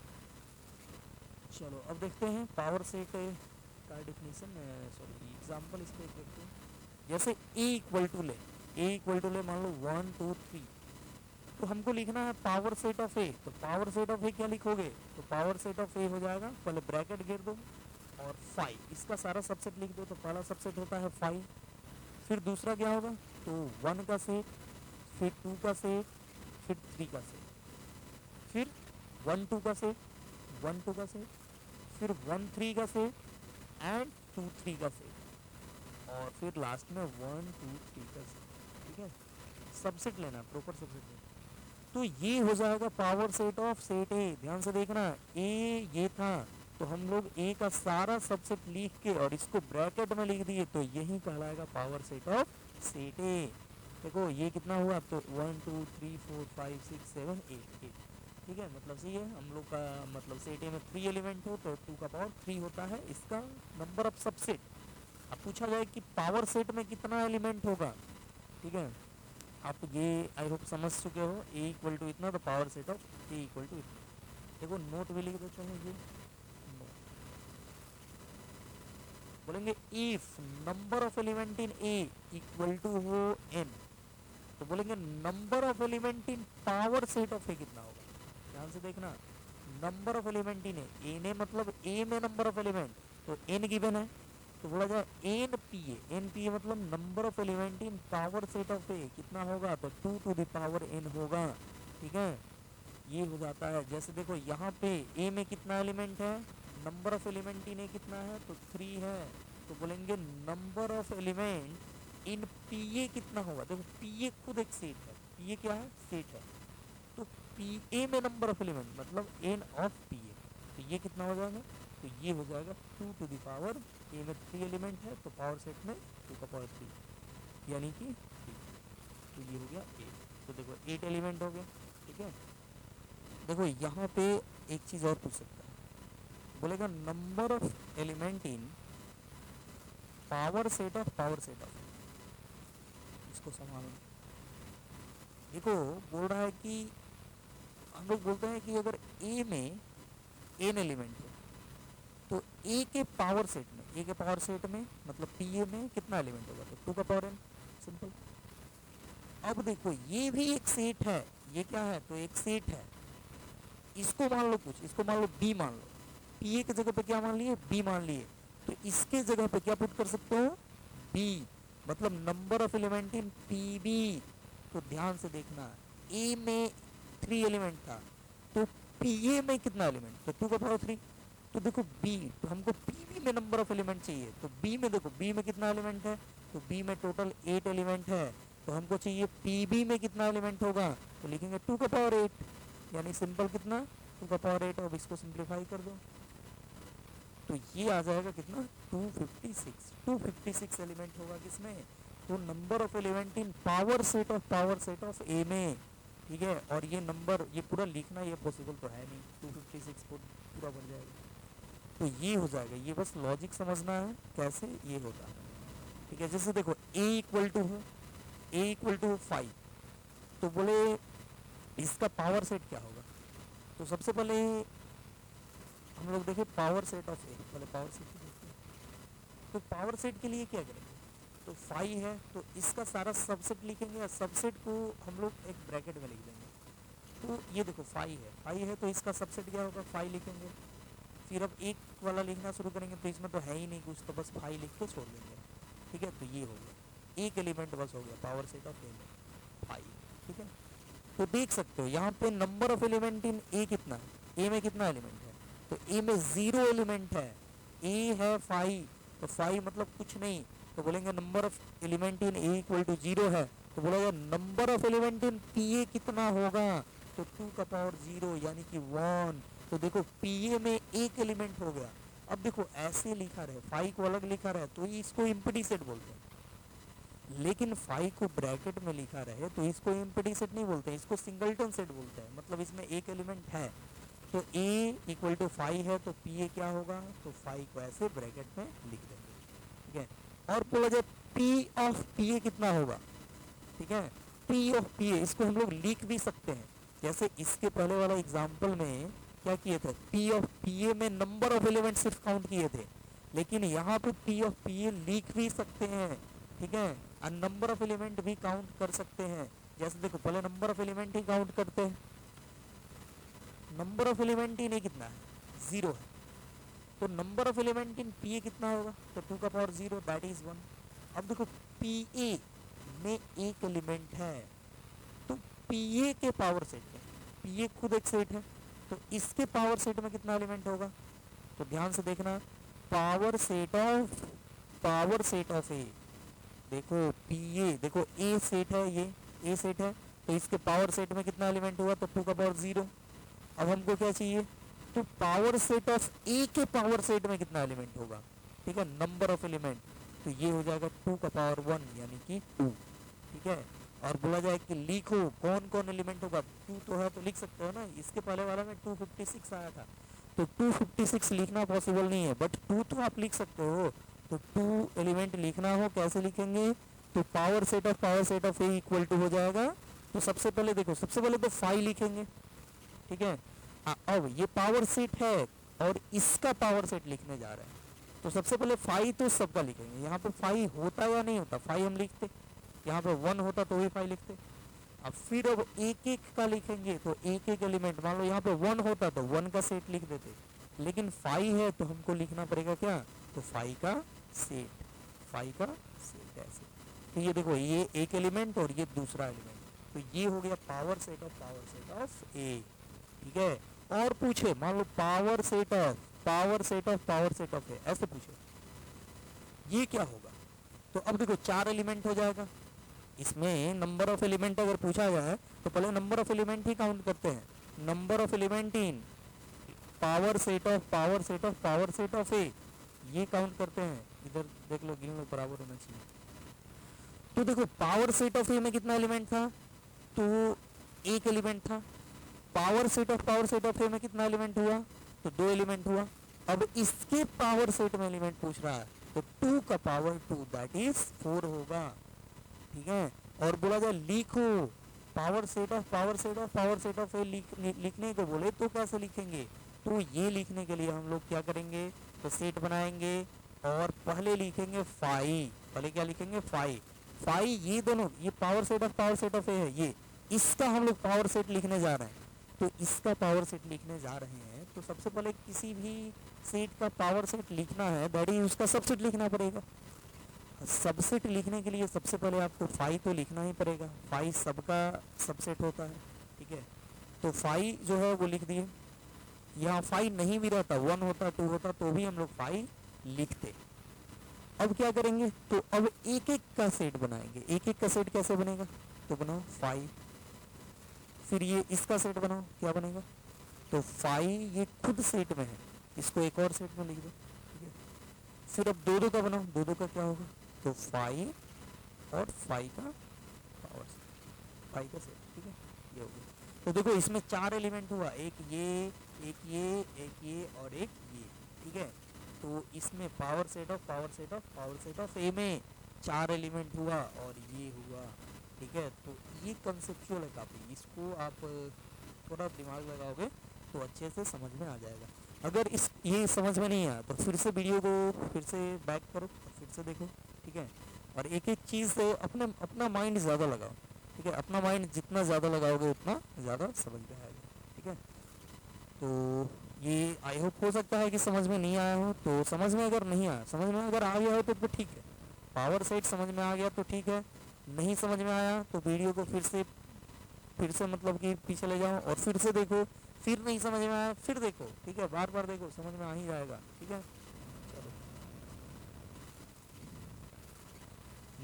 [SPEAKER 1] चलो अब देखते हैं पावर सेट का डिफिनेशन, सॉरी एग्जाम्पल इस पर देखते हैं। जैसे ए इक्वल टू ले मान लो 1 2 3, तो हमको लिखना है पावर सेट ऑफ ए, तो पावर सेट ऑफ ए क्या लिखोगे, तो पावर सेट ऑफ ए हो जाएगा, पहले ब्रैकेट घेर दो और 5, इसका सारा सबसेट लिख दो, तो पहला सबसेट होता है 5, फिर दूसरा क्या होगा, तो 1 का सेट, फिर 2 का सेट, फिर 3 का सेट, फिर 1 2 का सेट, 1 2 का सेट, फिर 1 3 का सेट एंड 2 3 का सेट, और फिर लास्ट में 1 2 3 का सेट, ठीक है। सबसेट लेना, प्रॉपर सबसेट लेना, तो ये हो जाएगा power set of set A. ध्यान से देखना, ए ये था, तो हम लोग ए का सारा सबसेट लिख के और इसको ब्रैकेट में लिख दिए, तो यही कहलाएगा पावर सेट ऑफ सेट ए। देखो ये कितना हुआ, तो 1 2 3 4 5 6 7 8, ठीक है, मतलब सही है, हम लोग का मतलब सेट ए में 3 एलिमेंट हो तो 2 का पावर 3 होता है इसका नंबर ऑफ सबसेट। अब पूछा जाए कि पावर सेट में कितना एलिमेंट होगा, ठीक है, आप ये आई होप समझ चुके हो, ए इक्वल टू इतना, तो power set of A equal to इतना। देखो नोट भी लिख देते हैं, ये बोलेंगे if number of element in A equal to हो एन, तो बोलेंगे number of element in power set of A कितना होगा। ध्यान से देखना, number of element in A ने मतलब ए में नंबर ऑफ एलिमेंट, तो एन गिवन है, तो बोला जाए एन पी ए मतलब number of element in power set of A कितना होगा, तो 2 टू द पावर एन होगा। ठीक है, ये हो जाता है। जैसे देखो यहाँ पे ए में कितना एलिमेंट है, नंबर ऑफ एलिमेंट इन ए कितना है, तो 3 है, तो बोलेंगे number of element in P A कितना होगा। देखो पी ए खुद एक सेट है, पी ए क्या है, सेट है, तो पी ए में नंबर ऑफ एलिमेंट मतलब एन ऑफ पी ए, तो ये कितना हो जाएगा, तो ये हो जाएगा 2 टू द पावर, ए में 3 एलिमेंट है तो पावर सेट में 2 का पावर 3 यानी कि 3, तो ये हो गया 8। तो देखो 8 एलिमेंट हो गया। ठीक है, देखो यहाँ पे एक चीज़ और पूछ सकता है, बोलेगा number of element in power set of इसको संभालो। देखो बोल रहा है कि हम लोग बोलते हैं कि अगर ए में एन एलिमेंट है तो ए के पावर सेट में मतलब पी ए में कितना एलिमेंट होगा, तो 2 का पावर एन, सिंपल। अब देखो ये भी एक सेट है, ये क्या है, तो एक सेट है, इसको मान लो कुछ, इसको मान लो बी मान लो, पी ए की जगह पे क्या मान लिए, बी मान लिए, तो इसके जगह पे क्या पुट कर सकते हो, बी, मतलब number of element in P B. तो ध्यान से देखना, ए में 3 एलिमेंट था, तो पी ए में कितना एलिमेंट, तो 2 का पावर 3, तो देखो बी, तो हमको पी बी में नंबर ऑफ एलिमेंट चाहिए, तो बी में देखो बी में कितना एलिमेंट है, तो बी में टोटल 8 एलिमेंट है, तो हमको चाहिए पी बी में कितना एलिमेंट होगा, तो लिखेंगे 2 का पावर 8, यानी सिंपल कितना 2 का पावर 8। अब इसको सिंप्लीफाई कर दो तो ये आ जाएगा कितना 256 एलिमेंट होगा किसमें, तो number of element in power set of A में। ठीक है, और ये नंबर ये पूरा लिखना ये पॉसिबल तो है नहीं, 256 पूरा बढ़ जाएगा, तो ये हो जाएगा। ये बस लॉजिक समझना है कैसे ये होता है। ठीक है, जैसे देखो a इक्वल टू 5, तो बोले इसका पावर सेट क्या होगा, तो सबसे पहले हम लोग देखें पावर सेट ऑफ ए, पहले पावर सेट को देखते हैं। तो पावर सेट के लिए क्या करेंगे, तो 5 है तो इसका सारा सबसेट लिखेंगे, या सबसेट को हम लोग एक ब्रैकेट में लिख देंगे। तो ये देखो 5 है तो इसका सबसेट क्या होगा, 5 लिखेंगे। फिर अब एक वाला लिखना शुरू करेंगे तो इसमें तो है ही नहीं कुछ, तो बस 5 लिख के छोड़ देंगे। ठीक है, तो ये हो गया एक एलिमेंट बस हो गया पावर सेट ऑफ ए में 5। ठीक है, तो देख सकते हो यहाँ पे नंबर ऑफ एलिमेंट इन ए कितना है, ए में कितना एलिमेंट है, तो ए में 0 एलिमेंट है, ए है 5, तो 5 मतलब कुछ नहीं, तो बोलेंगे number of element in A equal to 0 है, तो बोलेगा number of element in P A कितना होगा, तो 2 का पावर 0 यानी कि 1। तो देखो पी ए में एक एलिमेंट हो गया। अब देखो ऐसे लिखा रहे 5 को अलग लिखा रहे तो इसको इम्पटी सेट बोलते हैं, लेकिन 5 को ब्रैकेट में लिखा रहे तो इसको इम्पटी सेट नहीं बोलते हैं, इसको सिंगलटन सेट बोलते हैं, मतलब इसमें एक एलिमेंट है। तो a इक्वल टू 5 है तो पी ए क्या होगा, तो 5 को ऐसे ब्रैकेट में लिख देंगे। ठीक है, और बोला जाए p ऑफ पी ए कितना होगा। ठीक है, p ऑफ पी ए इसको हम लोग लिख भी सकते हैं, जैसे इसके पहले वाला एग्जाम्पल में क्या किए थे, p ऑफ पी ए में नंबर ऑफ एलिमेंट सिर्फ काउंट किए थे, लेकिन यहाँ पे p ऑफ पी ए लिख भी सकते हैं। ठीक है, और नंबर ऑफ एलिमेंट भी काउंट कर सकते हैं। जैसे देखो पहले नंबर ऑफ एलिमेंट ही काउंट करते हैं, नंबर ऑफ एलिमेंट इन ए कितना है, 0 है, तो number of element in P A कितना होगा, तो 2 का पावर 0 दैट इज 1। अब देखो पी ए में एक एलिमेंट है, तो पी ए के पावर सेट में, पी ए खुद एक सेट है, तो इसके पावर सेट में कितना एलिमेंट होगा, तो ध्यान से देखना पावर सेट ऑफ ए, देखो पी ए, देखो ए सेट है, ये ए सेट है, तो इसके पावर सेट में कितना एलिमेंट हुआ, तो 2 का पावर 0। अब हमको क्या चाहिए, तो पावर सेट ऑफ ए के पावर सेट में कितना एलिमेंट होगा। ठीक है, नंबर ऑफ एलिमेंट, तो ये हो जाएगा 2 का पावर 1 यानी कि 2। ठीक है, और बोला जाए कि लिखो कौन कौन एलिमेंट होगा, 2 तो है तो लिख सकते हो ना, इसके पहले वाला में 256 आया था, तो 256 लिखना पॉसिबल नहीं है, बट 2 तो आप लिख सकते हो। तो 2 एलिमेंट लिखना हो कैसे लिखेंगे, तो power set of A equal to हो जाएगा, तो सबसे पहले देखो सबसे पहले तो 5 लिखेंगे। ठीक है, अब ये पावर सेट है और इसका पावर सेट लिखने जा रहे हैं, तो सबसे पहले 5 तो सबका लिखेंगे, यहाँ पे 5 होता या नहीं होता, 5 हम लिखते, यहाँ पे 1 होता तो भी 5 लिखते। अब फिर अब एक एक का लिखेंगे तो एक एक एलिमेंट, मान लो यहाँ पे 1 होता तो 1 का सेट लिख देते, लेकिन 5 है तो हमको लिखना पड़ेगा क्या, तो 5 का सेट, 5 का सेट ऐसे। तो ये देखो ये एक एलिमेंट और ये दूसरा एलिमेंट, तो ये हो गया पावर सेट ऑफ ए। ठीक है, और पूछे मान low power set of A ऐसे पूछे, ये क्या होगा, तो अब देखो 4 एलिमेंट हो जाएगा। इसमें नंबर ऑफ एलिमेंट अगर पूछा गया है तो पहले नंबर ऑफ एलिमेंट ही काउंट करते हैं, number of element in power set of A, ये काउंट करते हैं। इधर देख लो, गिन लो, बराबर होना चाहिए। तो देखो पावर सेट ऑफ ए में कितना एलिमेंट था, तो एक एलिमेंट था। पावर सेट ऑफ ए में कितना एलिमेंट हुआ, तो 2 एलिमेंट हुआ। अब इसके पावर सेट में एलिमेंट पूछ रहा है तो 2 का पावर 2 दैट इज 4 होगा। ठीक है, और बोला जाए लिखो पावर सेट ऑफ ए लिखने को बोले तो कैसे लिखेंगे, तो ये लिखने के लिए हम लोग क्या करेंगे, तो सेट बनाएंगे और पहले लिखेंगे 5, पहले क्या लिखेंगे 5, ये दोनों, ये पावर सेट ऑफ ए है, ये इसका हम लोग पावर सेट लिखने जा रहे हैं। तो इसका पावर सेट लिखने जा रहे हैं तो सबसे पहले किसी भी सेट का पावर सेट लिखना है दैट इज उसका सबसेट लिखना पड़ेगा। सबसेट लिखने के लिए सबसे पहले आपको 5 तो लिखना ही पड़ेगा, 5 सबका सबसेट होता है। ठीक है, तो 5 जो है वो लिख दिए। यहाँ 5 नहीं भी रहता, 1 होता 2 होता तो भी हम लोग 5 लिखते। अब क्या करेंगे, तो अब एक एक का सेट बनाएंगे। एक एक का सेट कैसे बनेगा, तो बनाओ 5, फिर ये इसका सेट बनाओ, क्या बनेगा, तो 5 ये खुद सेट में है, इसको एक और सेट में लिख दो। ठीक है, फिर अब 2 का बनाओ, 2 का क्या होगा, तो 5 और 5 का पावर सेट, 5 का सेट। ठीक है, ये हो गया। तो देखो इसमें 4 एलिमेंट हुआ, एक ये और एक ये। ठीक है, तो इसमें पावर सेट ऑफ ए में 4 एलिमेंट हुआ और ये हुआ। ठीक है, तो ये कंसेप्चुअल है काफ़ी, इसको आप थोड़ा दिमाग लगाओगे तो अच्छे से समझ में आ जाएगा। अगर ये समझ में नहीं आया तो फिर से वीडियो को फिर से बैक करो, फिर से देखो। ठीक है, और एक एक चीज़ से अपना माइंड ज़्यादा लगाओ। ठीक है, अपना माइंड जितना ज़्यादा लगाओगे उतना ज़्यादा समझ में आएगा। ठीक है, तो ये आई होप हो सकता है कि समझ में नहीं आया हो, तो समझ में अगर नहीं आया, समझ में अगर आ गया हो तो ठीक है, पावर सेट समझ में आ गया तो ठीक है, नहीं समझ में आया तो वीडियो को फिर से मतलब कि पीछे ले जाओ और फिर से देखो, फिर नहीं समझ में आया फिर देखो। ठीक है, बार बार देखो, समझ में आ ही जाएगा। ठीक है, चलो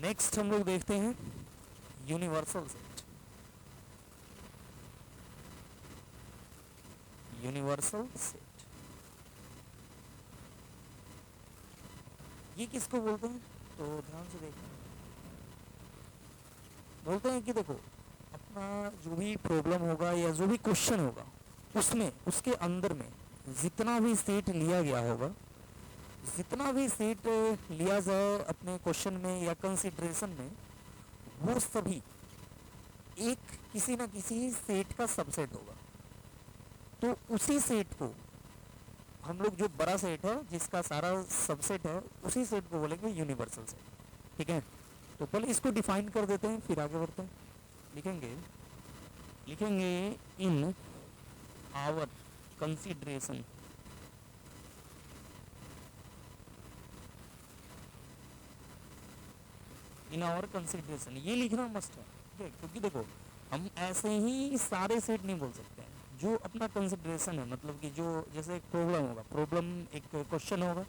[SPEAKER 1] नेक्स्ट हम लोग देखते हैं यूनिवर्सल सेट। यूनिवर्सल सेट ये किसको बोलते हैं, तो ध्यान से देखना। बोलते हैं कि देखो अपना जो भी प्रॉब्लम होगा या जो भी क्वेश्चन होगा उसमें उसके अंदर में जितना भी सेट लिया गया होगा, जितना भी सेट लिया जाए अपने क्वेश्चन में या कंसिडरेशन में, वो सभी एक किसी ना किसी सेट का सबसेट होगा। तो उसी सेट को हम लोग, जो बड़ा सेट है जिसका सारा सबसेट है, उसी सेट को बोलेंगे यूनिवर्सल सेट। ठीक है, तो पहले इसको डिफाइन कर देते हैं फिर आगे बढ़ते हैं। लिखेंगे इन आवर कंसिडरेशन, ये लिखना मस्ट है। ठीक है, क्योंकि देखो हम ऐसे ही सारे सेट नहीं बोल सकते हैं, जो अपना कंसिडरेशन है, मतलब कि जो जैसे एक प्रॉब्लम एक क्वेश्चन होगा,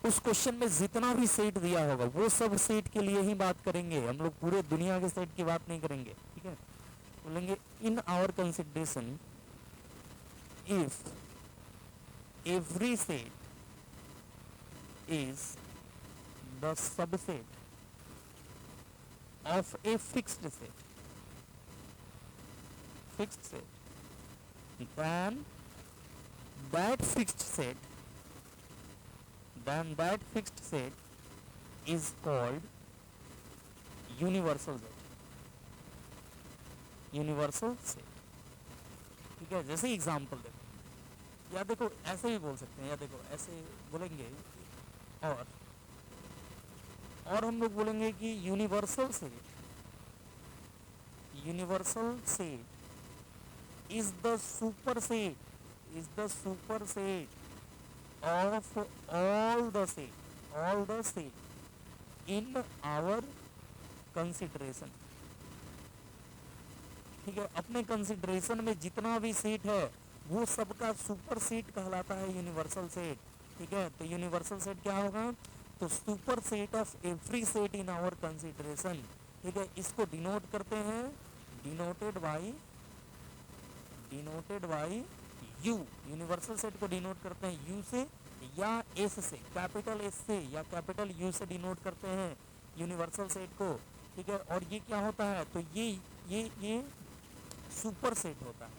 [SPEAKER 1] उस क्वेश्चन में जितना भी सेट दिया होगा वो सब सेट के लिए ही बात करेंगे, हम लोग पूरे दुनिया के सेट की बात नहीं करेंगे। ठीक है, बोलेंगे in our consideration if every set is the subset of a fixed set, then that fixed set is called universal set। ठीक है, जैसे एग्जांपल देखो, या देखो ऐसे भी बोल सकते हैं, या देखो ऐसे बोलेंगे, और हम लोग बोलेंगे कि universal set universal set is the superset of all the set in our consideration। ठीक है, अपने कंसिडरेशन में जितना भी सेट है वो सबका सुपर सेट कहलाता है यूनिवर्सल सेट। ठीक है, तो यूनिवर्सल सेट क्या होगा, तो super set of every set in our consideration. ठीक है, इसको डिनोट करते हैं denoted by U. Universal set को डिनोट करते हैं यू से या एस से, कैपिटल एस से या कैपिटल यू से डिनोट करते हैं यूनिवर्सल सेट को। ठीक है, और ये क्या होता है, तो ये सुपर सेट होता है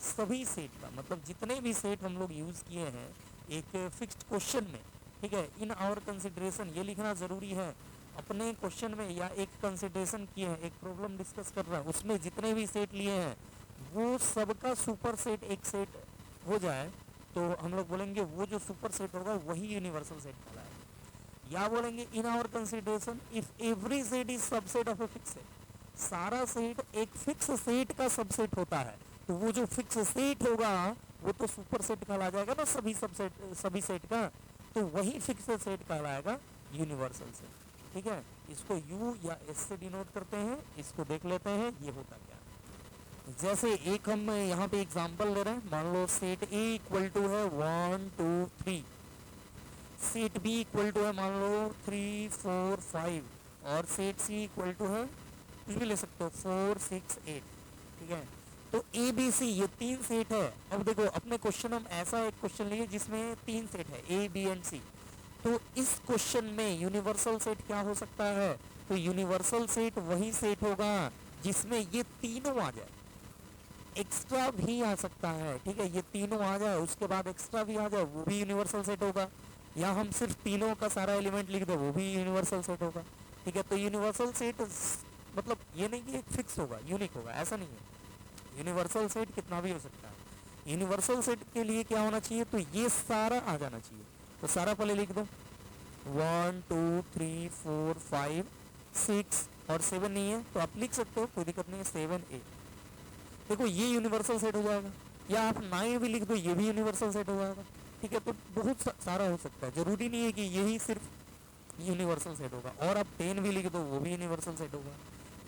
[SPEAKER 1] सभी सेट का, मतलब जितने भी सेट हम लोग यूज़ किए हैं एक फिक्स्ड क्वेश्चन में। ठीक है, इन आवर कंसिडरेशन ये लिखना ज़रूरी है। अपने क्वेश्चन में या एक कंसिडरेशन किए हैं, एक प्रॉब्लम डिस्कस कर रहा है, उसमें जितने भी सेट लिए हैं वो सबका सुपर सेट एक सेट हो जाए तो हम लोग बोलेंगे वो जो सुपर सेट होगा वही यूनिवर्सल सेट कहलाएगा। या बोलेंगे in our consideration if every set is subset of a fix set, सारा सेट एक फिक्स सेट का सबसेट होता है तो वो जो फिक्स सेट होगा वो तो सुपर सेट कहला जाएगा ना सभी सेट का, तो वही फिक्स सेट कहलाएगा यूनिवर्सल सेट। ठीक है, इसको यू या एस से डिनोट करते हैं। इसको देख लेते हैं ये होता क्या है। जैसे एक हम यहाँ पे एग्जांपल ले रहे हैं, मान लो सेट ए इक्वल टू है 1 2 3, सेट बी इक्वल टू है मान लो 3 4 5, और सेट सी इक्वल टू है कुछ भी ले सकते हो 4 6 8। ठीक है, तो ए बी सी ये तीन सेट है। अब देखो अपने क्वेश्चन हम ऐसा एक क्वेश्चन लिए जिसमें तीन सेट है ए बी एंड सी, तो इस क्वेश्चन में यूनिवर्सल सेट क्या हो सकता है, तो यूनिवर्सल सेट वही सेट होगा जिसमें ये तीनों आ जाए, एक्स्ट्रा भी आ सकता है। ठीक है, ये तीनों आ जाए उसके बाद एक्स्ट्रा भी आ जाए वो भी यूनिवर्सल सेट होगा, या हम सिर्फ तीनों का सारा एलिमेंट लिख दे वो भी यूनिवर्सल सेट होगा। ठीक है, तो यूनिवर्सल सेट मतलब ये नहीं कि एक फिक्स होगा यूनिक होगा, ऐसा नहीं है। यूनिवर्सल सेट कितना भी हो सकता है। यूनिवर्सल सेट के लिए क्या होना चाहिए, तो ये सारा आ जाना चाहिए। तो सारा पहले लिख दो 1 2 3 4 5 6 और 7 नहीं है तो आप लिख सकते हो, कोई दिक्कत नहीं है 7 8। देखो ये यूनिवर्सल सेट हो जाएगा, या आप 9 भी लिख दो ये भी यूनिवर्सल सेट हो जाएगा। ठीक है, तो बहुत सारा हो सकता है, जरूरी नहीं है कि यही सिर्फ यूनिवर्सल सेट होगा। और आप 10 भी लिख दो वो भी यूनिवर्सल सेट होगा,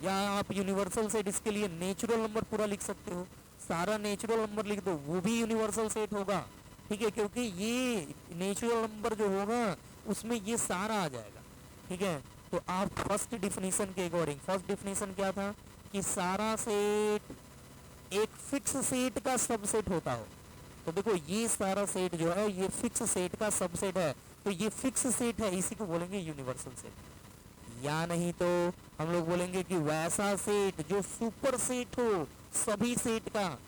[SPEAKER 1] या आप यूनिवर्सल सेट इसके लिए नेचुरल नंबर पूरा लिख सकते हो, सारा नेचुरल नंबर लिख दो वो भी यूनिवर्सल सेट होगा। ठीक है, क्योंकि ये नेचुरल नंबर जो होगा उसमें ये सारा आ जाएगा। ठीक है, तो आप फर्स्ट डिफिनीशन के अकॉर्डिंग, फर्स्ट डिफिनीशन क्या था कि सारा सेट एक फिक्स सेट का सबसेट होता हो, तो देखो ये सारा सेट जो है ये फिक्स सेट का सबसेट है, तो ये फिक्स सेट है, इसी को बोलेंगे यूनिवर्सल सेट। या नहीं तो हम लोग बोलेंगे कि वैसा सेट जो सुपर सेट हो सभी सेट का,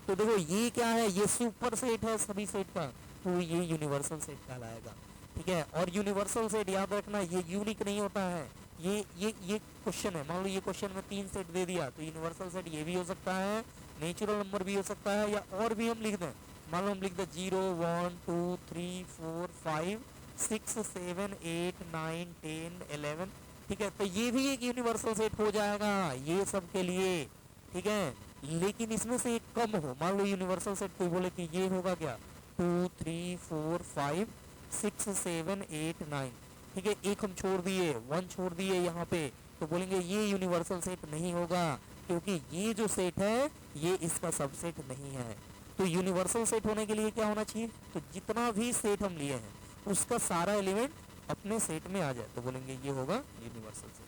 [SPEAKER 1] तो देखो ये क्या है, ये सुपर सेट है सभी सेट का, तो ये यूनिवर्सल सेट कहलाएगा। ठीक है, और यूनिवर्सल सेट याद रखना ये यूनिक नहीं होता है। ये क्वेश्चन है, मान लो ये क्वेश्चन में 3 सेट दे दिया तो यूनिवर्सल सेट ये भी हो सकता है, नेचुरल नंबर भी हो सकता है, या और भी हम लिख दें, मान लो हम लिख दें 0 1 2 3 4 5 6 7 8 9 10 11। ठीक है, तो ये भी एक यूनिवर्सल सेट हो जाएगा ये सब के लिए। ठीक है, लेकिन इसमें से एक कम हो, मान लो यूनिवर्सल सेट कोई बोले कि ये होगा क्या 2 3 4 5 6 7 8 9। ठीक है, एक हम छोड़ दिए 1 छोड़ दिए यहाँ पे, तो बोलेंगे ये यूनिवर्सल सेट नहीं होगा क्योंकि ये जो सेट है ये इसका सबसेट नहीं है। तो यूनिवर्सल सेट होने के लिए क्या होना चाहिए, तो जितना भी सेट हम लिए हैं उसका सारा एलिमेंट अपने सेट में आ जाए तो बोलेंगे ये होगा यूनिवर्सल सेट।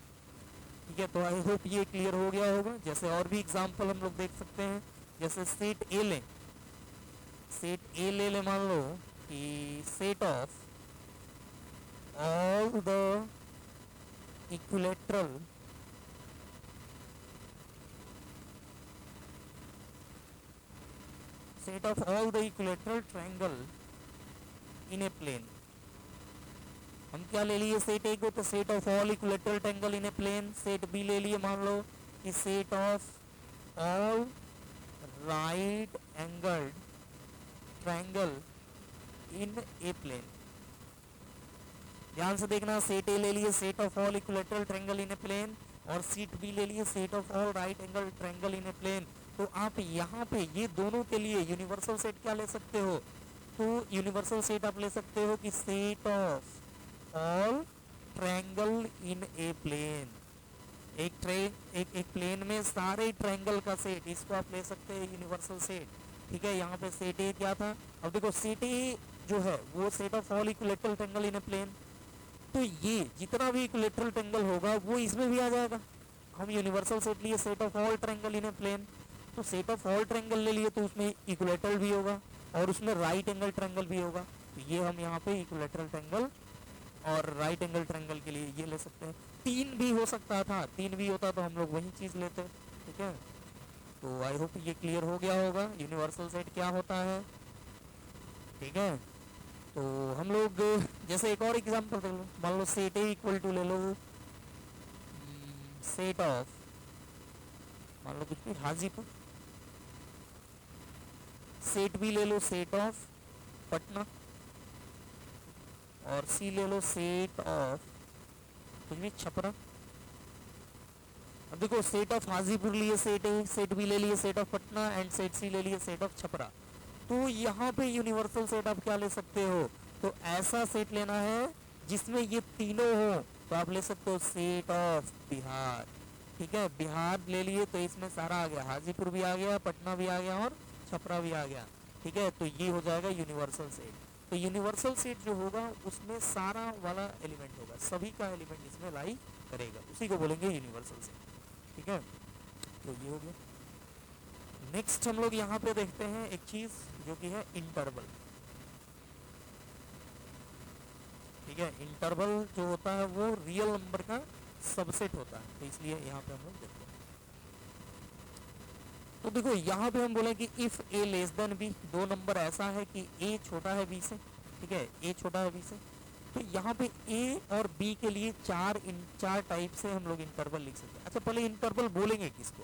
[SPEAKER 1] ठीक है, तो आई होप ये क्लियर हो गया होगा। जैसे और भी एग्जांपल हम लोग देख सकते हैं, जैसे सेट ए लें, सेट ए ले मान लो कि set of all the equilateral set of all the equilateral triangle in a plane। हम क्या ले लिए सेट ए को, तो set of all equilateral triangle in a plane. Set B ले लिए मान लो कि set of all right angled triangle in a plane. ध्यान से देखना, सेट ए ले लिए set of all equilateral triangle in a plane, और सेट बी ले लिए set of all right angle triangle in a plane. तो आप यहाँ पे ये दोनों के लिए यूनिवर्सल सेट क्या ले सकते हो, तो यूनिवर्सल सेट आप ले सकते हो कि set of all triangle in a plane. एक प्लेन में सारे ट्रायंगल का सेट, इसको आप ले सकते हैं यूनिवर्सल सेट। ठीक है, यहाँ पे सेट ए क्या था, अब देखो सेट ए जो है वो set of all equilateral triangle in a plane. तो ये जितना भी इक्विलेटरल ट्रायंगल होगा वो इसमें भी आ जाएगा। हम यूनिवर्सल सेट लिए set of all triangle in a plane, तो सेट ऑफ ऑल ट्रायंगल ले लिए तो उसमें इक्विलेटरल भी होगा और उसमें राइट एंगल ट्रायंगल भी होगा। तो ये हम यहाँ पे इक्विलेटरल ट्रायंगल और राइट एंगल ट्रायंगल के लिए ये ले सकते हैं। तीन भी हो सकता था, तीन भी होता तो हम लोग वही चीज लेते। ठीक है, तो आई होप ये क्लियर हो गया होगा यूनिवर्सल सेट क्या होता है। ठीक है, तो हम लोग जैसे एक और एग्जांपल ले लो, मान लो सेट ए इक्वल टू ले लो सेट ऑफ, मान लो कुछ भी हाजीपुर। सेट बी ले लो सेट ऑफ पटना, और सी ले लो सेट ऑफ कुछ भी छपरा। अब देखो सेट ऑफ हाजीपुर लिए सेट ए, सेट बी ले लिए set of Patna and set C ले लिए सेट ऑफ छपरा। तो यहाँ पे यूनिवर्सल सेट आप क्या ले सकते हो, तो ऐसा सेट लेना है जिसमें ये तीनों हो। तो आप ले सकते हो सेट ऑफ बिहार। ठीक है, बिहार ले लिए तो इसमें सारा आ गया, हाजीपुर भी आ गया, पटना भी आ गया और छपरा भी आ गया। ठीक है, तो ये हो जाएगा यूनिवर्सल सेट। तो यूनिवर्सल सेट जो होगा उसमें सारा वाला एलिमेंट होगा, सभी का एलिमेंट इसमें लाई करेगा, उसी को बोलेंगे यूनिवर्सल सेट। ठीक है, तो ये हो गया। नेक्स्ट हम लोग यहाँ पे देखते हैं एक चीज जो कि है इंटरवल। ठीक है, इंटरवल जो होता है वो रियल नंबर का सबसेट होता है, तो इसलिए यहाँ पे हम लोग देखते हैं। तो देखो यहाँ पे हम बोले कि if A less than B, दो नंबर ऐसा है कि ए छोटा है बी से। ठीक है, ए छोटा है बी से, तो यहाँ पे ए और बी के लिए चार टाइप से हम लोग इंटरवल लिख सकते हैं। अच्छा, पहले इंटरवल बोलेंगे किसको,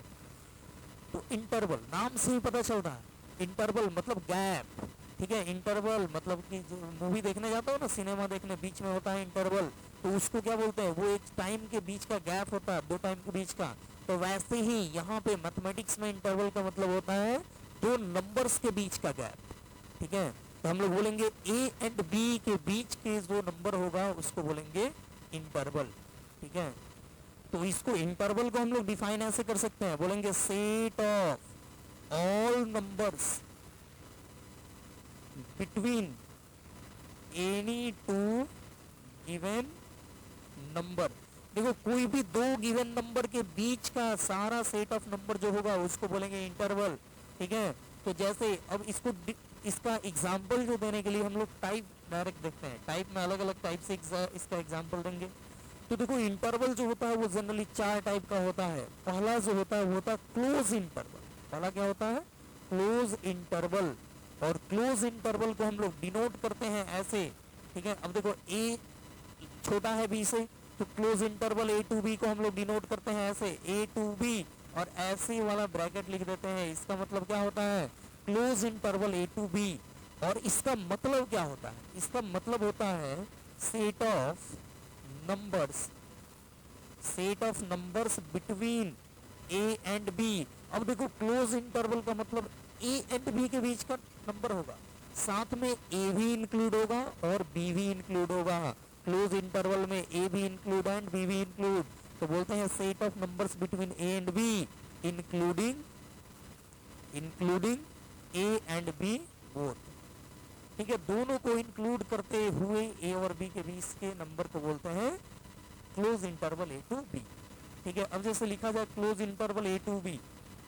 [SPEAKER 1] तो इंटरवल नाम से ही पता चल रहा है, इंटरवल मतलब गैप। ठीक है, इंटरवल मतलब कि जो मूवी देखने जाता हो ना, सिनेमा देखने, बीच में होता है इंटरवल, तो उसको क्या बोलते हैं, वो एक टाइम के बीच का गैप होता है, दो टाइम के बीच का। तो वैसे ही यहाँ पे मैथमेटिक्स में इंटरवल का मतलब होता है दो नंबर्स के बीच का गैप। ठीक है, तो हम लोग बोलेंगे ए एंड बी के बीच के जो नंबर होगा उसको बोलेंगे इंटरवल। ठीक है, तो इसको इंटरवल को हम लोग डिफाइन ऐसे कर सकते हैं, बोलेंगे set of all numbers between any two given number. देखो कोई भी दो गिवन नंबर के बीच का सारा सेट ऑफ नंबर जो होगा उसको बोलेंगे इंटरवल। ठीक है, तो जैसे अब इसका एग्जाम्पल जो देने के लिए हम लोग टाइप डायरेक्ट देखते हैं, टाइप में अलग अलग टाइप से इसका एग्जाम्पल देंगे। तो देखो इंटरवल जो होता है वो जनरली चार टाइप का होता है। पहला जो होता है वो होता है क्लोज इंटरवल। पहला क्या होता है, क्लोज इंटरवल, और क्लोज इंटरवल को हम लोग डिनोट करते हैं ऐसे। ठीक है, अब देखो ए छोटा है बी से, तो close interval A to B को हम लोग डिनोट करते हैं ऐसे ए टू बी, और ऐसे वाला ब्रैकेट लिख देते हैं। इसका मतलब क्या होता है, close interval A to B. और इसका मतलब क्या होता है, इसका मतलब होता है set of numbers, set of numbers between A and B. अब देखो क्लोज इंटरवल का मतलब ए एंड बी के बीच का नंबर होगा, साथ में ए भी इंक्लूड होगा और बी भी इंक्लूड होगा। क्लोज इंटरवल में ए भी इंक्लूड एंड बी भी इंक्लूड, तो बोलते हैं set of numbers between A and B including A and B both. ठीक है, दोनों को इंक्लूड करते हुए ए और बी के बीच के नंबर को बोलते हैं close interval A to B. ठीक है, अब जैसे लिखा जाए close interval A to B,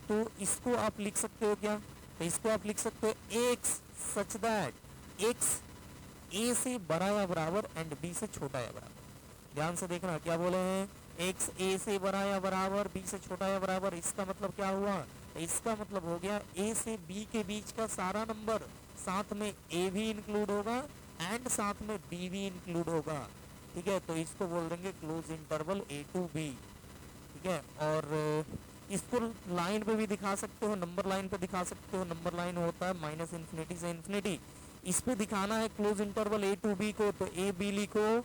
[SPEAKER 1] तो इसको आप लिख सकते हो क्या, तो इसको आप लिख सकते हो एक्स सच दैट एक्स ए से बड़ा या बराबर एंड बी से छोटा या बराबर। ध्यान से देखना क्या बोले हैं, एक्स ए से बड़ा या बराबर, बी से छोटा या बराबर। इसका मतलब क्या हुआ, इसका मतलब हो गया ए से बी के बीच का सारा नंबर, साथ में ए भी इंक्लूड होगा एंड साथ में बी भी इंक्लूड होगा। ठीक है, तो इसको बोल देंगे close interval A to B. ठीक है, और इसको लाइन पे भी दिखा सकते हो, नंबर लाइन पे दिखा सकते हो। नंबर लाइन होता है माइनस इन्फिनिटी से इन्फिनिटी। इस पे दिखाना है close interval A to B को, तो ए बी लिखो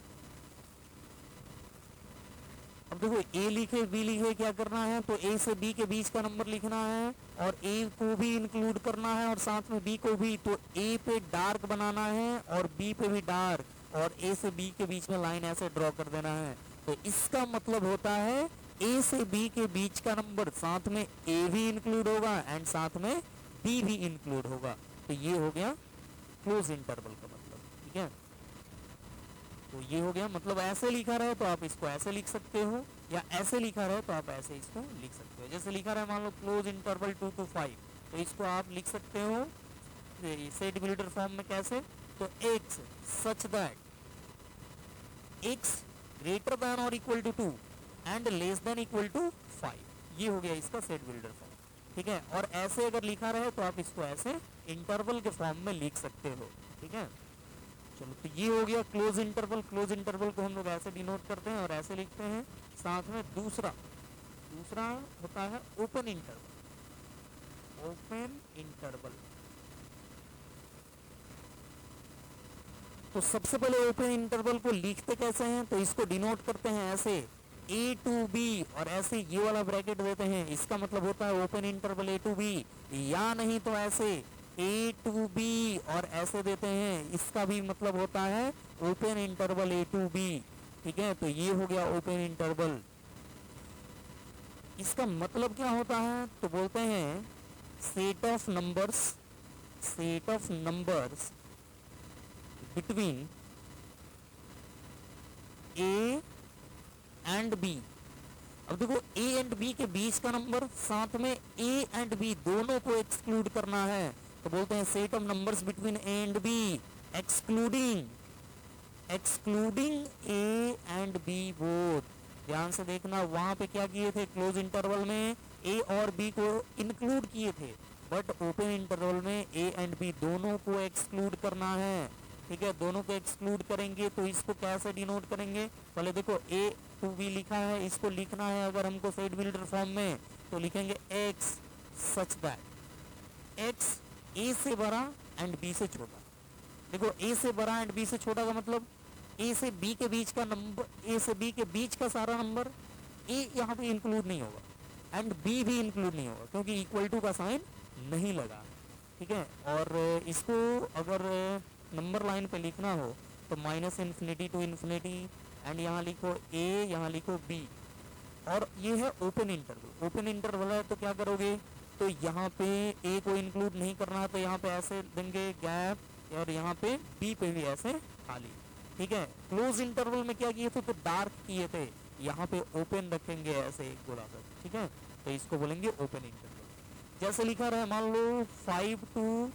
[SPEAKER 1] अब देखो ए लिखे बी लिखे क्या करना है, तो ए से बी के बीच का नंबर लिखना है और ए को भी इंक्लूड करना है और साथ में बी को भी। तो ए पे डार्क बनाना है और बी पे भी डार्क, और ए से बी के बीच में लाइन ऐसे ड्रॉ कर देना है। तो इसका मतलब होता है ए से बी के बीच का नंबर साथ में ए भी इंक्लूड होगा एंड साथ में बी भी इंक्लूड होगा। तो ये हो गया क्लोज इंटरवल का मतलब, ठीक है। तो ये हो गया, मतलब ऐसे लिखा रहे तो आप इसको ऐसे लिख सकते हो, या ऐसे लिखा रहे तो आप ऐसे इसको लिख सकते हो। जैसे लिखा रहा है मान लो क्लोज इंटरवल 2 to 5, तो इसको आप लिख सकते हो सेट बिल्डर फॉर्म में कैसे, तो x such that x greater than और equal to 2 and less than equal to 5, ये हो गया इसका सेट बिल्डर फॉर्म, ठीक है। और ऐसे अगर लिखा रहे तो आप इसको ऐसे इंटरवल के फॉर्म में लिख सकते हो, ठीक है। चलो, तो ये हो गया क्लोज इंटरवल। क्लोज इंटरवल को हम लोग ऐसे डिनोट करते हैं और ऐसे लिखते हैं। साथ में दूसरा होता है ओपन इंटरवल। ओपन इंटरवल, तो सबसे पहले ओपन इंटरवल को लिखते कैसे हैं, तो इसको डिनोट करते हैं ऐसे ए टू बी, और ऐसे ये वाला ब्रैकेट देते हैं, इसका मतलब होता है open interval A to B. या नहीं तो ऐसे ए टू बी और ऐसे देते हैं, इसका भी मतलब होता है open interval A to B, ठीक है। तो ये हो गया ओपन इंटरवल। इसका मतलब क्या होता है, तो बोलते हैं set of numbers between A and B. अब देखो ए एंड बी के बीच का नंबर, साथ में ए एंड बी दोनों को एक्सक्लूड करना है, तो बोलते हैं set of numbers between A and B excluding A and B both. ध्यान से देखना, वहां पे क्या किए थे, क्लोज इंटरवल में ए और बी को इंक्लूड किए थे, बट ओपन इंटरवल में ए एंड बी दोनों को एक्सक्लूड करना है, ठीक है। दोनों को एक्सक्लूड करेंगे तो इसको कैसे डिनोट करेंगे, पहले देखो ए टू बी लिखा है, इसको लिखना है अगर हमको सेट बिल्डर फॉर्म में, तो लिखेंगे x सच दैट x ए से बड़ा एंड बी से छोटा। देखो ए से बड़ा एंड बी से छोटा का मतलब ए से बी के बीच का नंबर, ए से बी के बीच का सारा नंबर ए यहाँ पे इंक्लूड नहीं होगा एंड बी भी इंक्लूड नहीं होगा, क्योंकि इक्वल टू का साइन नहीं लगा, ठीक है। और इसको अगर नंबर लाइन पे लिखना हो तो minus infinity to infinity, and यहाँ लिखो ए, यहाँ लिखो बी, और ये है ओपन इंटरवल। ओपन इंटरवल है तो क्या करोगे, तो यहाँ पे ए को इंक्लूड नहीं करना है तो यहाँ पे ऐसे देंगे गैप, और यहाँ पे बी पे भी ऐसे खाली, ठीक है। क्लोज इंटरवल में क्या किए थे, तो डार्क किए थे, यहाँ पे ओपन रखेंगे ऐसे एक गोला कर, ठीक है। तो इसको बोलेंगे ओपन इंटरवल। जैसे लिखा रहा है मान लो 5 to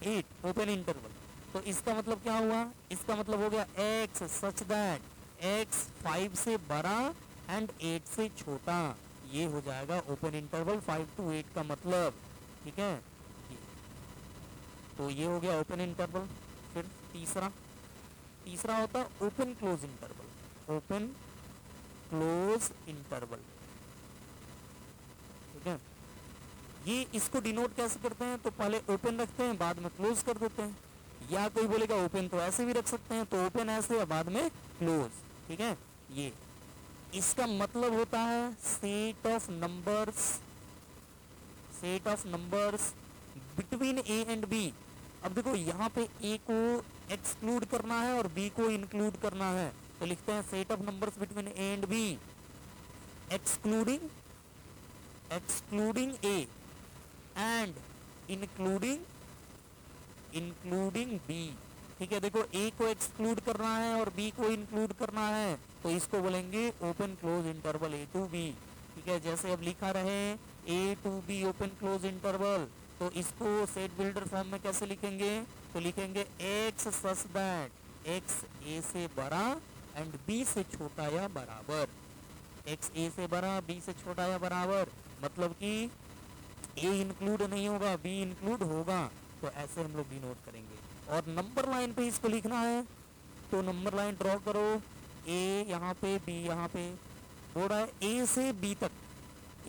[SPEAKER 1] 8 ओपन इंटरवल, तो इसका मतलब क्या हुआ, इसका मतलब हो गया x सच दैट x 5 से बड़ा एंड 8 से छोटा, ये हो जाएगा ओपन इंटरवल 5 to 8 का मतलब, ठीक है। तो ये हो गया ओपन इंटरवल। फिर तीसरा होता है open close interval. Open close interval, ठीक है। ये इसको डिनोट कैसे करते हैं, तो पहले ओपन रखते हैं बाद में क्लोज कर देते हैं, या कोई बोलेगा ओपन तो ऐसे भी रख सकते हैं, तो ओपन ऐसे या बाद में क्लोज, ठीक है। ये इसका मतलब होता है set of numbers between A and B. अब देखो यहाँ पे ए को एक्सक्लूड करना है और बी को इंक्लूड करना है, तो लिखते हैं set of numbers between A and B excluding A and including B, ठीक है। देखो ए को एक्सक्लूड करना है और बी को इंक्लूड करना है, तो इसको बोलेंगे open close interval A to B, ठीक है। जैसे अब लिखा रहे A to B open close interval, तो इसको सेट बिल्डर फॉर्म में कैसे लिखेंगे, तो लिखेंगे x such that x a से बड़ा एंड b से छोटा या बराबर। x a से बड़ा b से छोटा या बराबर, मतलब कि a इंक्लूड नहीं होगा b इंक्लूड होगा, तो ऐसे हम लोग डिनोट करेंगे। और नंबर लाइन पे इसको लिखना है, तो नंबर लाइन ड्रॉ करो, a यहाँ पे b यहाँ पे, बोल रहा है a से b तक,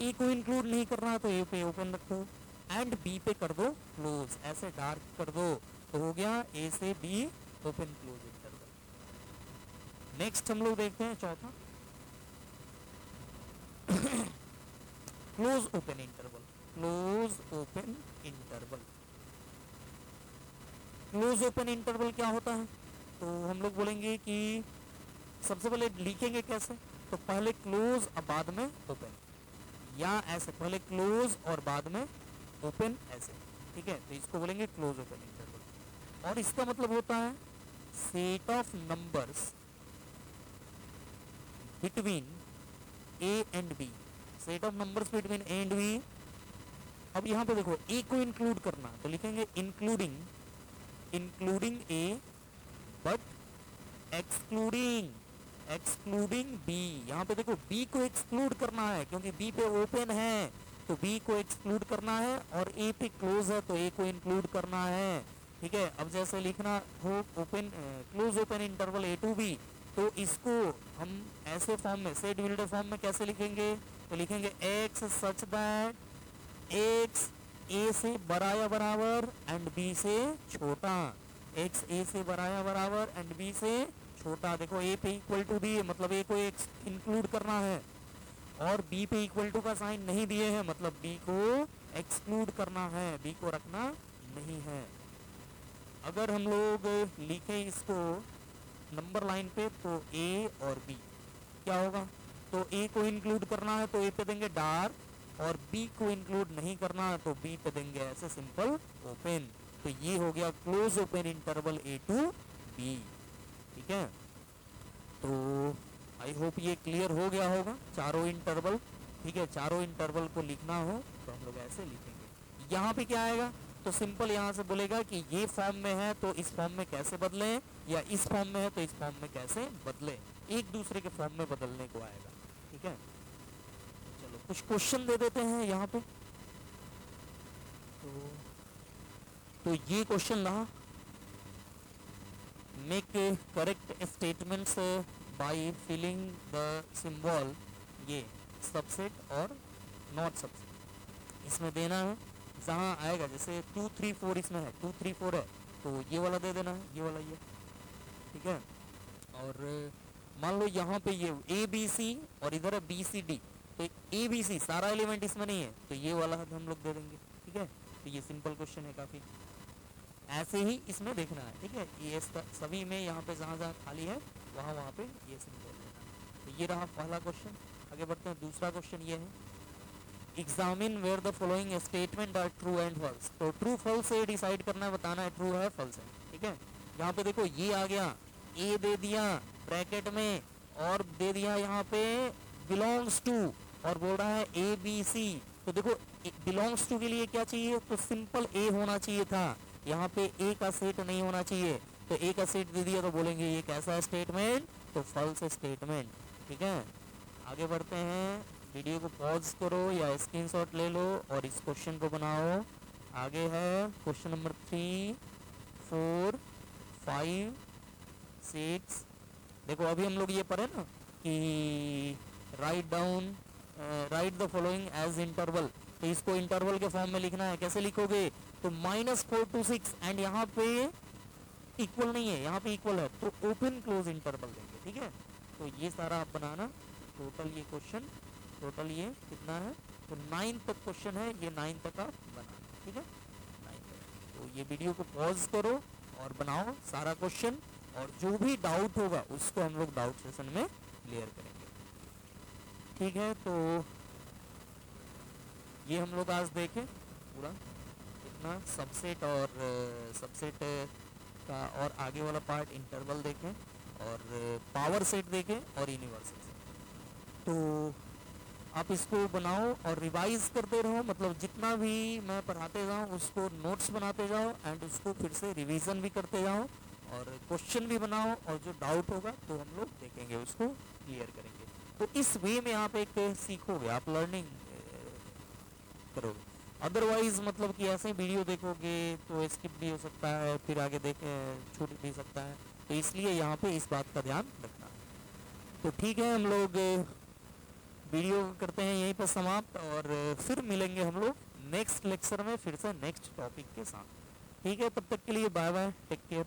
[SPEAKER 1] a को इंक्लूड नहीं करना है तो a पे ओपन रखो एंड बी पे कर दो क्लोज, ऐसे डार्क कर दो, तो हो गया ए से B open close interval. Next हम लोग देखते हैं चौथा, close open interval, close open interval. Close open interval क्या होता है? तो हम लोग बोलेंगे कि सबसे पहले लिखेंगे कैसे, तो पहले क्लोज और बाद में ओपन, या ऐसे पहले क्लोज और बाद में ओपन ऐसे, ठीक है। तो इसको बोलेंगे क्लोज ओपन इंटरवल। और इसका मतलब होता है set of numbers between A and B, set of numbers between A and B. अब यहाँ पे देखो ए को इंक्लूड करना, तो लिखेंगे including, including A but excluding, excluding B. यहाँ पे देखो बी को एक्सक्लूड करना है क्योंकि बी पे ओपन है, तो बी को एक्सक्लूड करना है, और ए पे क्लोज है तो ए को इंक्लूड करना है, ठीक है। अब जैसे लिखना हो open close open interval A to B, तो इसको हम ऐसे फॉर्म में, सेट बिल्डर फॉर्म में कैसे लिखेंगे, तो लिखेंगे एक्स सच दैट एक्स ए से बड़ा या बराबर एंड बी से छोटा, एक्स ए से बड़ा या बराबर एंड बी से छोटा। देखो ए पे इक्वल टू बी है मतलब ए को इंक्लूड करना है, और बी पे इक्वल टू का साइन नहीं दिए हैं मतलब बी को एक्सक्लूड करना है, बी को रखना नहीं है। अगर हम लोग लिखें इसको नंबर लाइन पे, तो ए और बी क्या होगा, तो ए को इंक्लूड करना है तो ए पे देंगे डार्क, और बी को इंक्लूड नहीं करना है तो बी पे देंगे ऐसे सिंपल ओपन। तो ये हो गया close open interval A to B, ठीक है। तो आई होप ये क्लियर हो गया होगा चारों इंटरवल, ठीक है। चारों इंटरवल को लिखना हो तो हम लोग ऐसे लिखेंगे। यहाँ पे क्या आएगा, तो सिंपल यहाँ से बोलेगा कि ये फॉर्म में है तो इस फॉर्म में कैसे बदलें, या इस फॉर्म में है तो इस फॉर्म में कैसे बदलें, एक दूसरे के फॉर्म में बदलने को आएगा, ठीक है। चलो कुछ क्वेश्चन दे देते हैं यहाँ पे। तो ये क्वेश्चन रहा, make correct statements by filling the symbol, ये सबसेट और नॉट सबसेट इसमें देना है। जहाँ आएगा जैसे 2 3 4 इसमें है, 2 3 4 है तो ये वाला दे देना है, ये वाला ये, ठीक है। और मान लो यहाँ पे ये ए बी सी और इधर है बी सी डी, तो ए बी सी सारा एलिमेंट इसमें नहीं है तो ये वाला हम लोग दे देंगे, ठीक है। तो ये सिंपल क्वेश्चन है काफ़ी, ऐसे ही इसमें देखना है, ठीक है। ये सभी में यहाँ पे जहाँ जहाँ खाली है वहाँ वहाँ पे ये सिंबल देना है। तो ये रहा पहला क्वेश्चन। आगे बढ़ते हैं, दूसरा क्वेश्चन ये है, examine where the following statement are true and false. तो ट्रू फॉल्स से डिसाइड करना है, बताना है ट्रू है फॉल्स है, ठीक है। यहाँ पे देखो ये आ गया, ए दे दिया ब्रैकेट में, और दे दिया यहाँ पे बिलोंग्स टू, और बोल रहा है ए बी सी। तो देखो बिलोंग्स टू के लिए क्या चाहिए, तो सिंपल ए होना चाहिए था, यहाँ पे ए का सेट नहीं होना चाहिए, तो ए का सेट दे दिया तो बोलेंगे ये कैसा है स्टेटमेंट, तो फॉल्स स्टेटमेंट, ठीक है। आगे बढ़ते हैं, वीडियो को पॉज करो या स्क्रीनशॉट ले लो और इस क्वेश्चन को बनाओ। आगे है क्वेश्चन नंबर 3 4 5 6। देखो अभी हम लोग ये पढ़े ना कि write the following as interval, तो इसको इंटरवल के फॉर्म में लिखना है। कैसे लिखोगे, तो -4 to 6 एंड यहाँ पे इक्वल नहीं है, यहाँ पे इक्वल है तो ओपन क्लोज इंटरवल देंगे, ठीक है। तो ये सारा आप बनाना, टोटल ये क्वेश्चन, टोटल ये कितना है, तो 9 तक क्वेश्चन है, ये 9 तक आप बनाना, ठीक है 9 तक। तो ये वीडियो को पॉज करो और बनाओ सारा क्वेश्चन, और जो भी डाउट होगा उसको हम लोग डाउट सेशन में क्लियर करेंगे, ठीक है। तो ये हम लोग आज देखें पूरा कितना सबसेट, और सबसेट का और आगे वाला पार्ट इंटरवल देखें, और पावर सेट देखें और यूनिवर्सल सेट। तो आप इसको बनाओ और रिवाइज करते रहो, मतलब जितना भी मैं पढ़ाते जाऊँ उसको नोट्स बनाते जाओ एंड उसको फिर से रिवीजन भी करते जाओ, और क्वेश्चन भी बनाओ, और जो डाउट होगा तो हम लोग देखेंगे उसको क्लियर करेंगे। तो इस वे में आप एक सीखोगे, आप लर्निंग करोगे। अदरवाइज मतलब कि ऐसे वीडियो देखोगे तो स्किप भी हो सकता है, फिर आगे देख छूट भी सकता है, तो इसलिए यहाँ पे इस बात का ध्यान रखना है। तो ठीक है, हम लोग वीडियो करते हैं यहीं पर समाप्त, और फिर मिलेंगे हम लोग नेक्स्ट लेक्चर में फिर से नेक्स्ट टॉपिक के साथ, ठीक है। तब तक के लिए बाय बाय, टेक केयर।